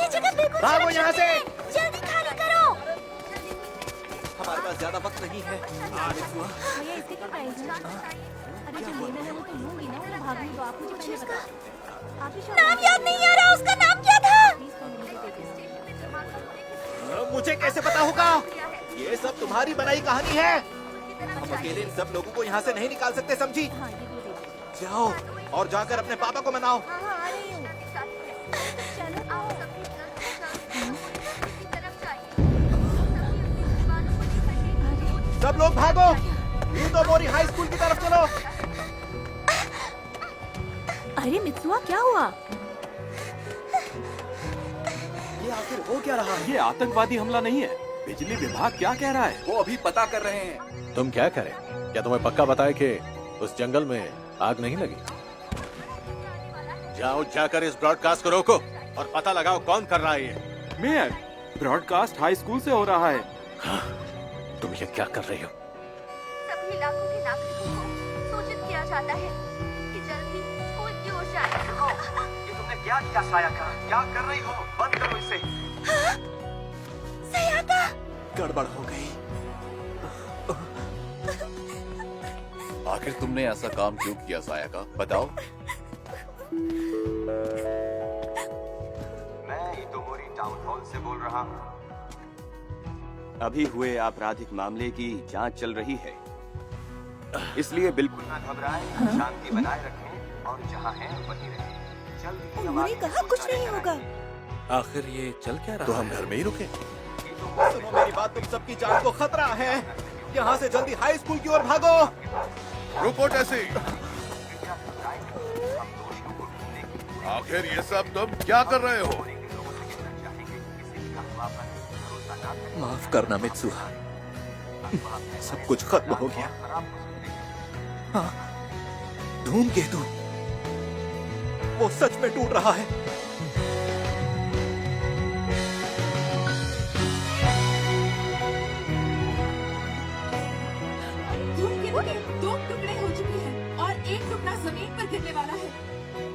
ये जगह बिल्कुल भागो यहाँ से। जल्दी खाली करो। हमारे पास ज्यादा वक्त नहीं है। नाम याद नहीं आ रहा, उसका नाम क्या था? मुझे कैसे पता होगा? ये सब तुम्हारी बनाई कहानी है। हम अकेले इन सब लोगों को यहाँ से नहीं निकाल सकते, समझी? जाओ और जाकर अपने पापा को मनाओ। सब लोग भागो, इटोमोरी हाई स्कूल की तरफ चलो। अरे मित्सुआ, क्या हुआ? ये आखिर हो क्या रहा है? ये आतंकवादी हमला नहीं है। बिजली विभाग क्या कह रहा है? वो अभी पता कर रहे हैं। तुम क्या करें? क्या तुम्हें पक्का बताए कि उस जंगल में आग नहीं लगी? जाओ, जाकर इस ब्रॉडकास्ट को रोको और पता लगाओ कौन कर रहा है ये। मेयर, ब्रॉडकास्ट हाई स्कूल से हो रहा है। हाँ, तुम ये क्या कर रही हो? सभी इलाकों के नागरिकों को सूचित किया जाता है कि जल्द ही स्कूल की ओर जाएं। ये तुमने क्या किया सायाका? क्या कर रही हो? बंद करो इसे। सयाका, गड़बड़ हो गई। आखिर तुमने ऐसा काम क्यों किया सायका, बताओ। मैं इतोमोरी टाउन हॉल से बोल रहा हूँ। अभी हुए आपराधिक मामले की जांच चल रही है, इसलिए बिल्कुल ना घबराएं, शांति बनाए रखें और जहाँ हैं वहीं रहें। जल्दी उन्होंने कहा कुछ नहीं होगा। आखिर ये चल क्या रहा? तो हम घर में ही रुके। सुनो मेरी बात, तुम सबकी जान को खतरा है। यहाँ से जल्दी हाई स्कूल की ओर भागो। रुको टेसी। आखिर ये सब तुम क्या कर रहे हो? माफ करना मित्सुहा, सब कुछ खत्म हो गया। हाँ, धूमकेतु वो सच में टूट रहा है। धूमकेतु के 2 टुकड़े हो चुके हैं और 1 टुकड़ा जमीन पर गिरने वाला है।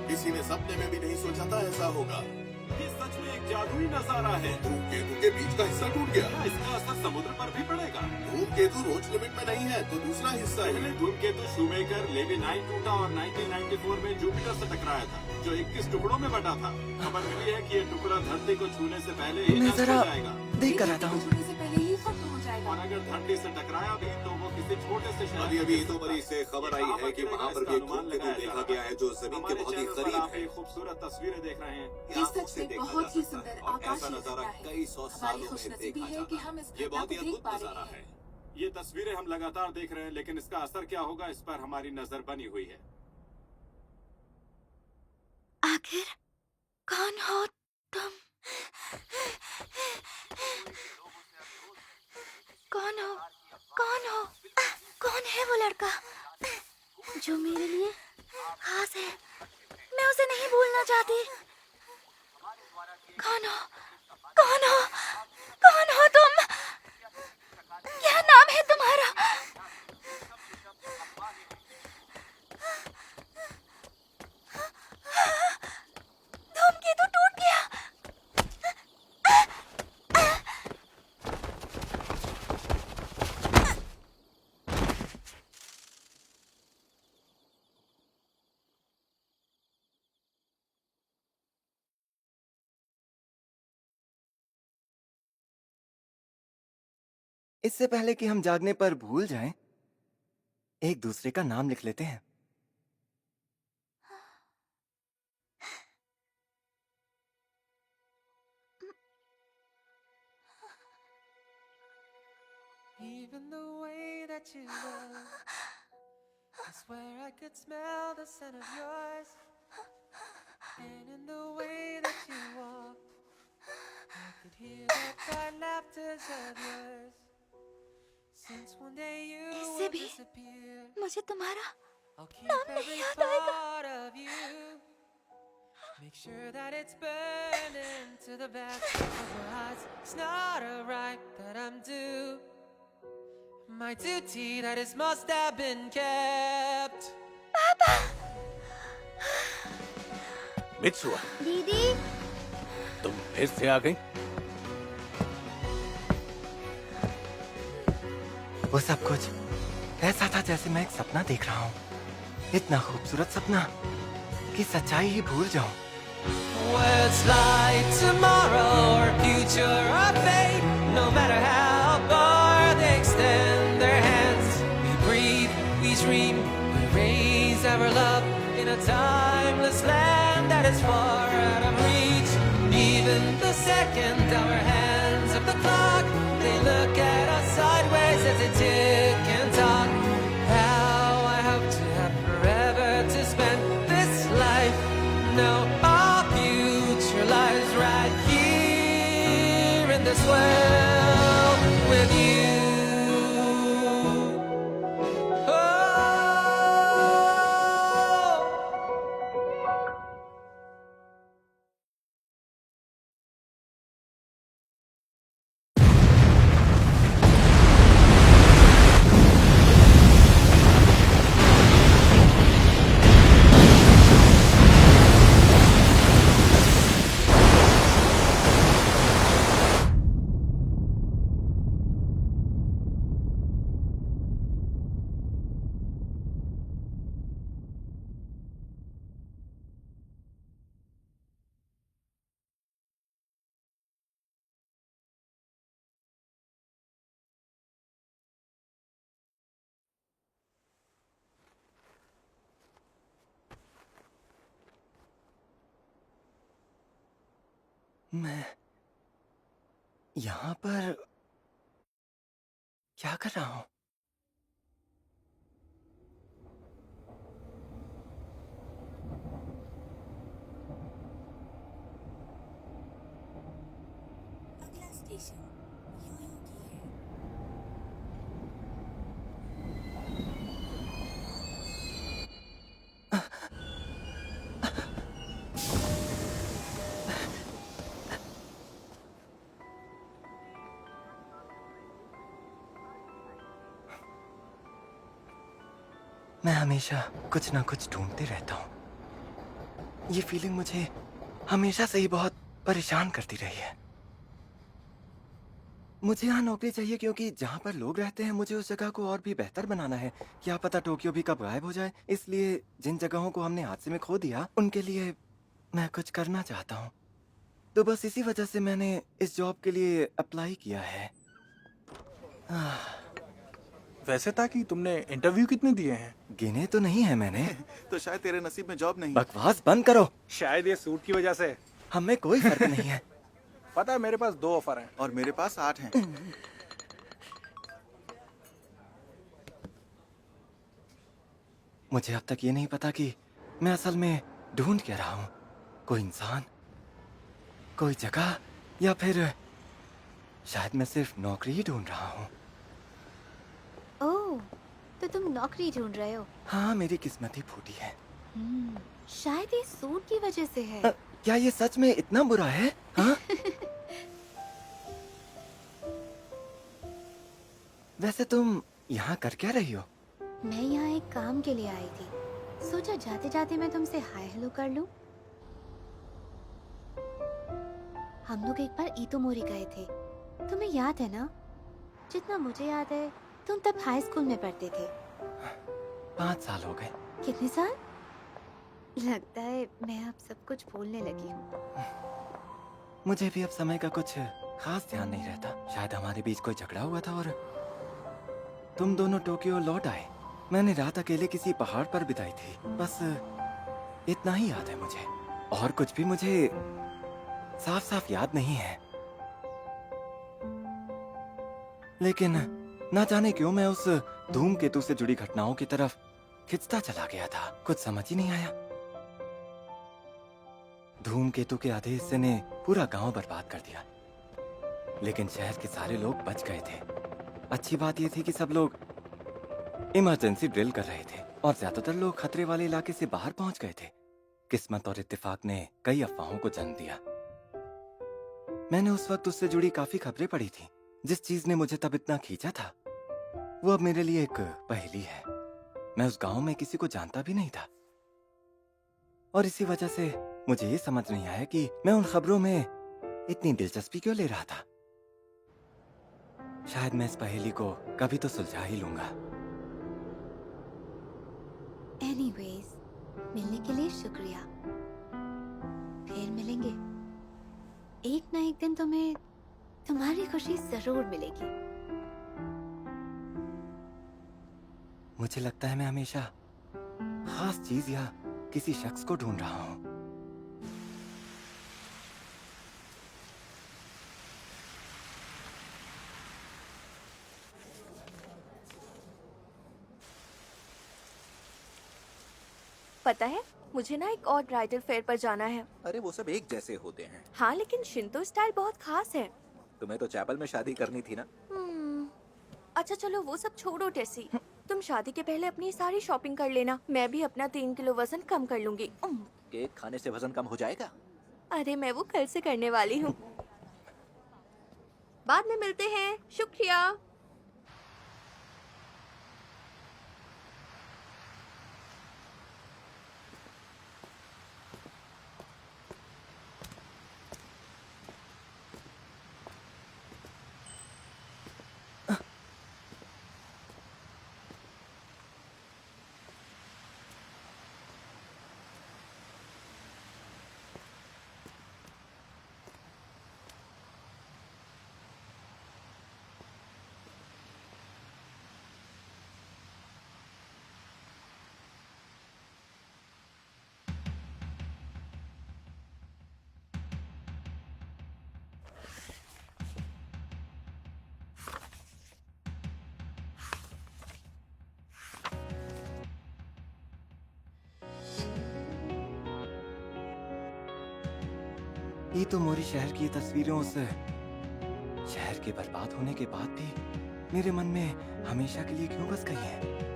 किसी ने सपने में भी नहीं सोचा था ऐसा होगा। ये सच में एक जादुई नजारा है। धूमकेतु के बीच का हिस्सा टूट गया। इसका असर समुद्र पर भी पड़ेगा। धूमकेतु रोज लिमिट में नहीं है, तो दूसरा हिस्सा है। पहले धूमकेतु शूमेकर लेवी 9 टूटा और 1994 में जुपिटर से टकराया था, जो 21 टुकड़ों में बटा था। खबर मिली है कि ये टुकड़ा धरती को छूने से पहले ही नष्ट हो जाएगा। देख कर आता हूँ। छूने से पहले ही खत्म हो जाएगा। और अगर धरती से टकराया भी तो वो किसी छोटे से शहर अभी इतोमरी से खबर आई है कि वहाँ पर भी एक धूमकेतु देखा गया है, जो जमीन के बहुत ही करीब है। खूबसूरत तस्वीरें देख रहे हैं। ये सच में बहुत ही सुंदर आकाशीय नजारा सपना है। कई सौ हमारी सालों में खुशनसीबी देखा है कि जाता हम इस ये घटना बहुत को ही देख अद्भुत पा रहे नजारा हैं। है। ये तस्वीरें हम लगातार देख रहे हैं, लेकिन इसका असर क्या होगा इस पर हमारी नजर बनी हुई है। आखिर कौन हो तुम? कौन हो? कौन हो? कौन है वो लड़का जो मेरे लिए खास है? मैं उसे नहीं भूलना चाहती। कौन हो? कौन हो? कौन हो तुम? क्या नाम है तुम्हारा? धूमकेतु टूट गया। इससे पहले कि हम जागने पर भूल जाएं, एक दूसरे का नाम लिख लेते हैं। Even the way that you look, I swear I could smell the scent of yours. And in the way that you walk, I could hear the quiet laughters of yours. Since one day you इससे will भी disappear, मुझे तुम्हारा I'll keep नाम नहीं every याद आएगा। part of you. Make sure that it's burned into the back of your eyes. It's not a right that I'm due. My duty that is must have been kept. पापा। Mitsuha, दीदी। तुम फिर से आ गई? वो सब कुछ ऐसा था जैसे मैं एक सपना देख रहा हूँ। इतना खूबसूरत सपना कि सच्चाई ही भूल जाऊं। Words like tomorrow or future or fate, no matter how far they extend their hands. We breathe, we dream, we raise our love in a timeless land that is far out of reach. Even the second our hands of the clock, they look at us sideways as they tick and talk. How I hope to have forever to spend this life. Now our future lies right here in this world with you. मैं यहाँ पर क्या कर रहा हूँ? अगला station Yo Yo की है। मैं हमेशा कुछ ना कुछ ढूंढते रहता हूँ। ये फीलिंग मुझे हमेशा से ही बहुत परेशान करती रही है। मुझे यहाँ नौकरी चाहिए क्योंकि जहाँ पर लोग रहते हैं मुझे उस जगह को और भी बेहतर बनाना है। क्या पता टोक्यो भी कब गायब हो जाए। इसलिए जिन जगहों को हमने हादसे में खो दिया उनके लिए मैं कुछ करना चाहता हूँ। तो बस इसी वजह से मैंने इस जॉब के लिए अप्लाई किया है। वैसे था कि तुमने इंटरव्यू कितने दिए हैं? गिने तो नहीं है मैंने। तो शायद तेरे नसीब में जॉब नहीं। बकवास बंद करो। शायद ये सूट की वजह से। हमें कोई फर्क नहीं है। पता है मेरे पास 2 ऑफर हैं। और मेरे पास 8 हैं। मुझे अब तक ये नहीं पता कि मैं असल में ढूंढ क्या रहा हूँ। कोई इंसान, कोई जगह, या फिर शायद मैं सिर्फ नौकरी ही ढूंढ रहा हूँ। ओह, तो तुम नौकरी ढूंढ रहे हो? हाँ, मेरी किस्मत ही फूटी है। शायद ये सूट की वजह से है। क्या ये सच में इतना बुरा है? हाँ? वैसे तुम यहाँ कर क्या रही हो? मैं यहाँ एक काम के लिए आई थी। सोचा जाते जाते मैं तुमसे हाय हेलो कर लूं। हम लोग एक बार इतोमोरी गए थे, तुम्हें याद है ना? जितना मुझे याद है तुम तब हाई स्कूल में पढ़ते थे। 5 साल हो गए। कितने साल? लगता है मैं अब सब कुछ भूलने लगी हूँ। मुझे भी अब समय का कुछ खास ध्यान नहीं रहता। शायद हमारे बीच कोई झगड़ा हुआ था और तुम दोनों टोक्यो लौट आए। मैंने रात अकेले किसी पहाड़ पर बिताई थी। बस इतना ही याद है मुझे, और कुछ भी मुझे साफ साफ याद नहीं है। लेकिन ना जाने क्यों मैं उस धूमकेतु से जुड़ी घटनाओं की तरफ खिंचता चला गया था। कुछ समझ ही नहीं आया। धूमकेतु के आधे हिस्से ने पूरा गांव बर्बाद कर दिया, लेकिन शहर के सारे लोग बच गए थे। अच्छी बात यह थी कि सब लोग इमरजेंसी ड्रिल कर रहे थे और ज्यादातर लोग खतरे वाले इलाके से बाहर पहुंच गए थे। किस्मत और इत्तेफाक ने कई अफवाहों को जन्म दिया। मैंने उस वक्त उससे जुड़ी काफी खबरें पढ़ी थी। जिस चीज ने मुझे तब इतना खींचा था वो अब मेरे लिए एक पहेली है। मैं उस गांव में किसी को जानता भी नहीं था, और इसी वजह से मुझे ये समझ नहीं आया कि मैं उन खबरों में इतनी दिलचस्पी क्यों ले रहा था। शायद मैं इस पहेली को कभी तो सुलझा ही लूंगा। एनीवेज, मिलने के लिए शुक्रिया। फिर मिलेंगे। एक ना एक दिन तुम्हें तुम्हारी खुशी जरूर मिलेगी। मुझे लगता है मैं हमेशा खास चीज या किसी शख्स को ढूंढ रहा हूँ। पता है, मुझे ना एक और ब्राइडल फेयर पर जाना है। अरे वो सब एक जैसे होते हैं। हाँ, लेकिन शिंतो स्टाइल बहुत खास है। तुम्हें तो चैपल में शादी करनी थी ना। अच्छा चलो वो सब छोड़ो टेसी। तुम शादी के पहले अपनी सारी शॉपिंग कर लेना। मैं भी अपना 3 किलो वजन कम कर लूंगी। केक खाने से वजन कम हो जाएगा। अरे मैं वो कल से करने वाली हूँ। बाद में मिलते हैं। शुक्रिया। ये तो मोरी शहर की तस्वीरों से शहर के बर्बाद होने के बाद भी मेरे मन में हमेशा के लिए क्यों बस गई है?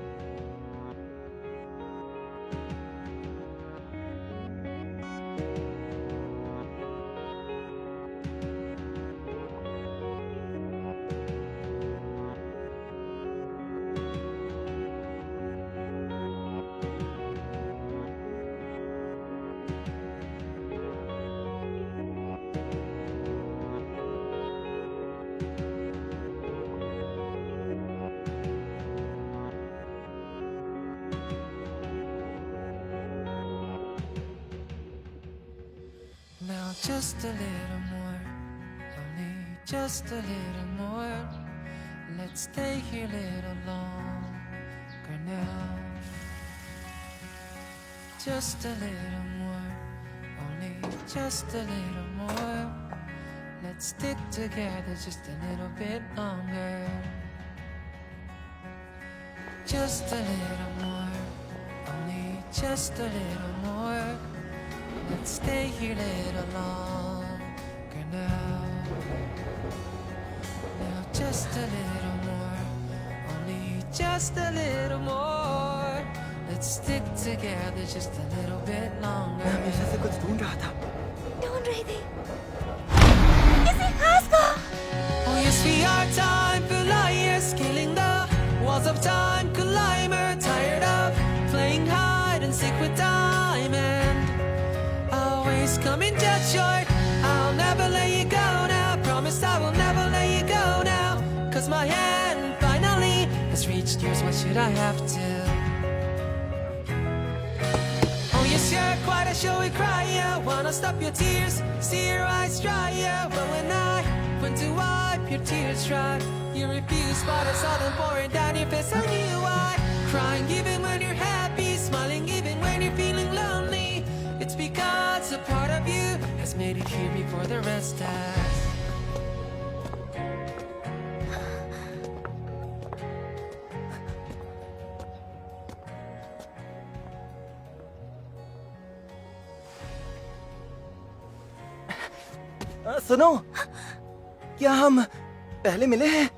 Now just a little more, only just a little more. Let's stay here a little longer now. Just a little more, only just a little more. Let's stick together just a little bit longer. Just a little more, only just a little more. Let's stay here a little longer now. Now just a little more, only just a little more. Let's stick together just a little bit longer. मैं हमेशा से कुछ ढूंढ रहा था। ढूंढ रही थी किसी खास को। Oh yes, we are time for liars, killing the walls of time. Climber, tired of playing hide and seek with time and always coming just short. I'll never let you go now. Promise I will never let you go now. 'Cause my hand finally has reached yours. What should I have to? Oh yes, you're quite a showy crier. Wanna stop your tears, see your eyes dry. Yeah, but when I went to wipe your tears dry, you refused. But I saw them pouring down your face. I knew why. Crying even when you're happy, smiling even when you're feeling lonely. It's because a part of you has made it here before the rest has. सुनो, क्या हम पहले मिले हैं?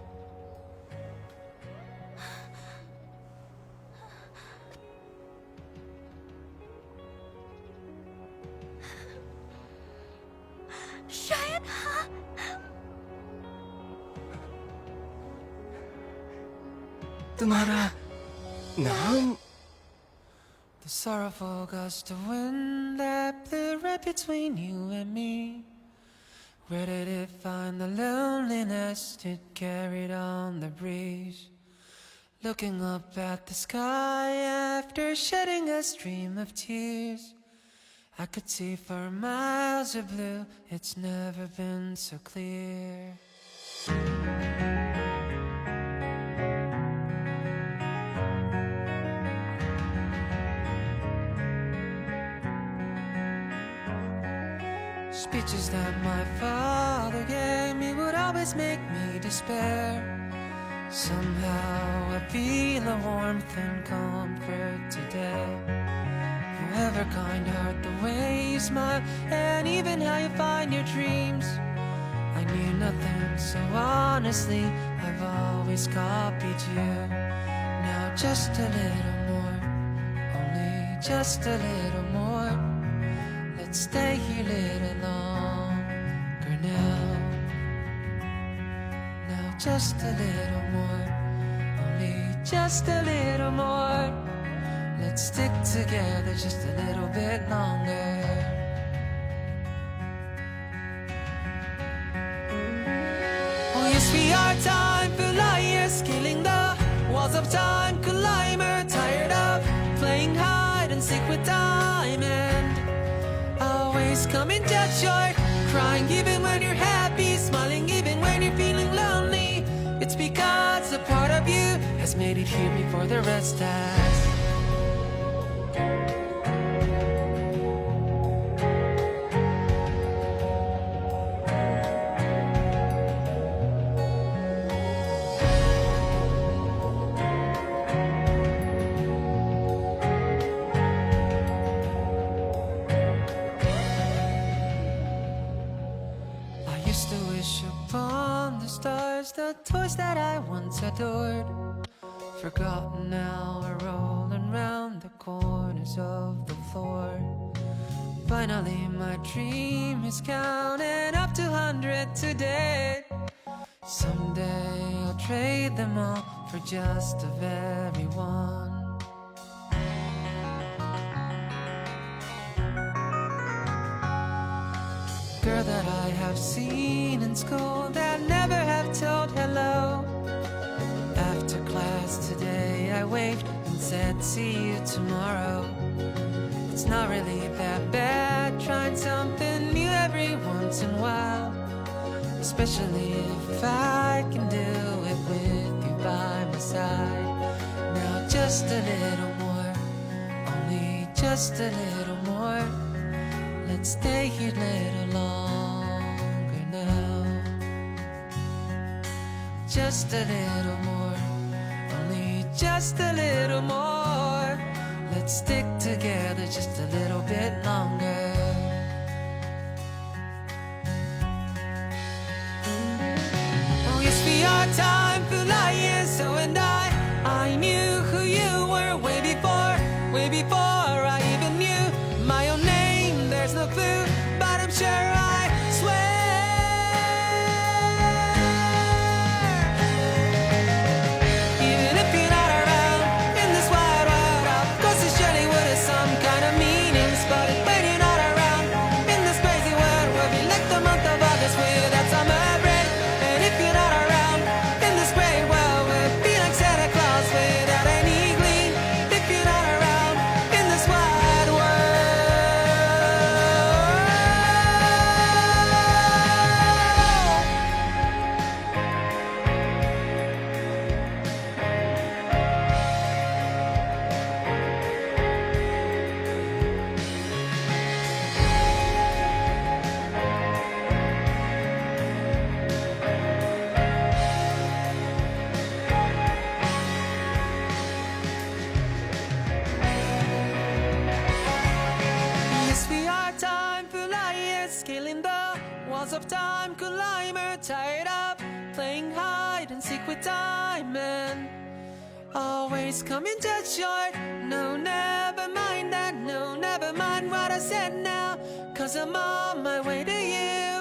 शायद हाँ। तुम्हारा नाम? The sorrowful gust of wind that blew right between you and me. Where did it find the loneliness it carried on the breeze? Looking up at the sky after shedding a stream of tears, I could see for miles of blue, it's never been so clear. Speeches that my father gave me would always make me despair. Somehow I feel a warmth and comfort today. You have a kind heart, the way you smile, and even how you find your dreams. I knew nothing, so honestly I've always copied you. Now just a little more, only just a little more. Let's stay here a little longer now. Now just a little more, only just a little more. Let's stick together just a little bit longer. Oh yes, we are time for liars, killing the walls of time. Climber, tired of playing hide and seek with time and always coming dead short. Crying even when you're happy, smiling even when you're feeling lonely. It's because a part of you has made it here before the rest has. the toys that I once adored, forgotten now are rolling round the corners of the floor. Finally my dream is counting up to 100 today. Someday I'll trade them all for just a very one. Girl that I have seen in school that never have told hello. After class today I waved and said see you tomorrow. It's not really that bad trying something new every once in a while, especially if I can do it with you by my side. Now just a little more, only just a little more. Let's stay here a little longer now. Just a little more, only just a little more. Let's stick together just a little bit longer. Oh yes, we are time for liars, so and I knew who you were way before I even knew my own name. There's no clue, but I'm sure I swear. Even if you're not around in this wide world, of course it surely would have some kind of meanings. But when you're not around in this crazy world, we'll be like the month of August without summer break. And if you're not around in this great world, we'll be like Santa Claus without any gleam. If you're not around in this wide world. Yes, we are time for liars, scaling the walls of time, climber, tired of playing hide and seek with time and always coming just short. No, never mind that, no, never mind what I said now, 'cause I'm on my way to you.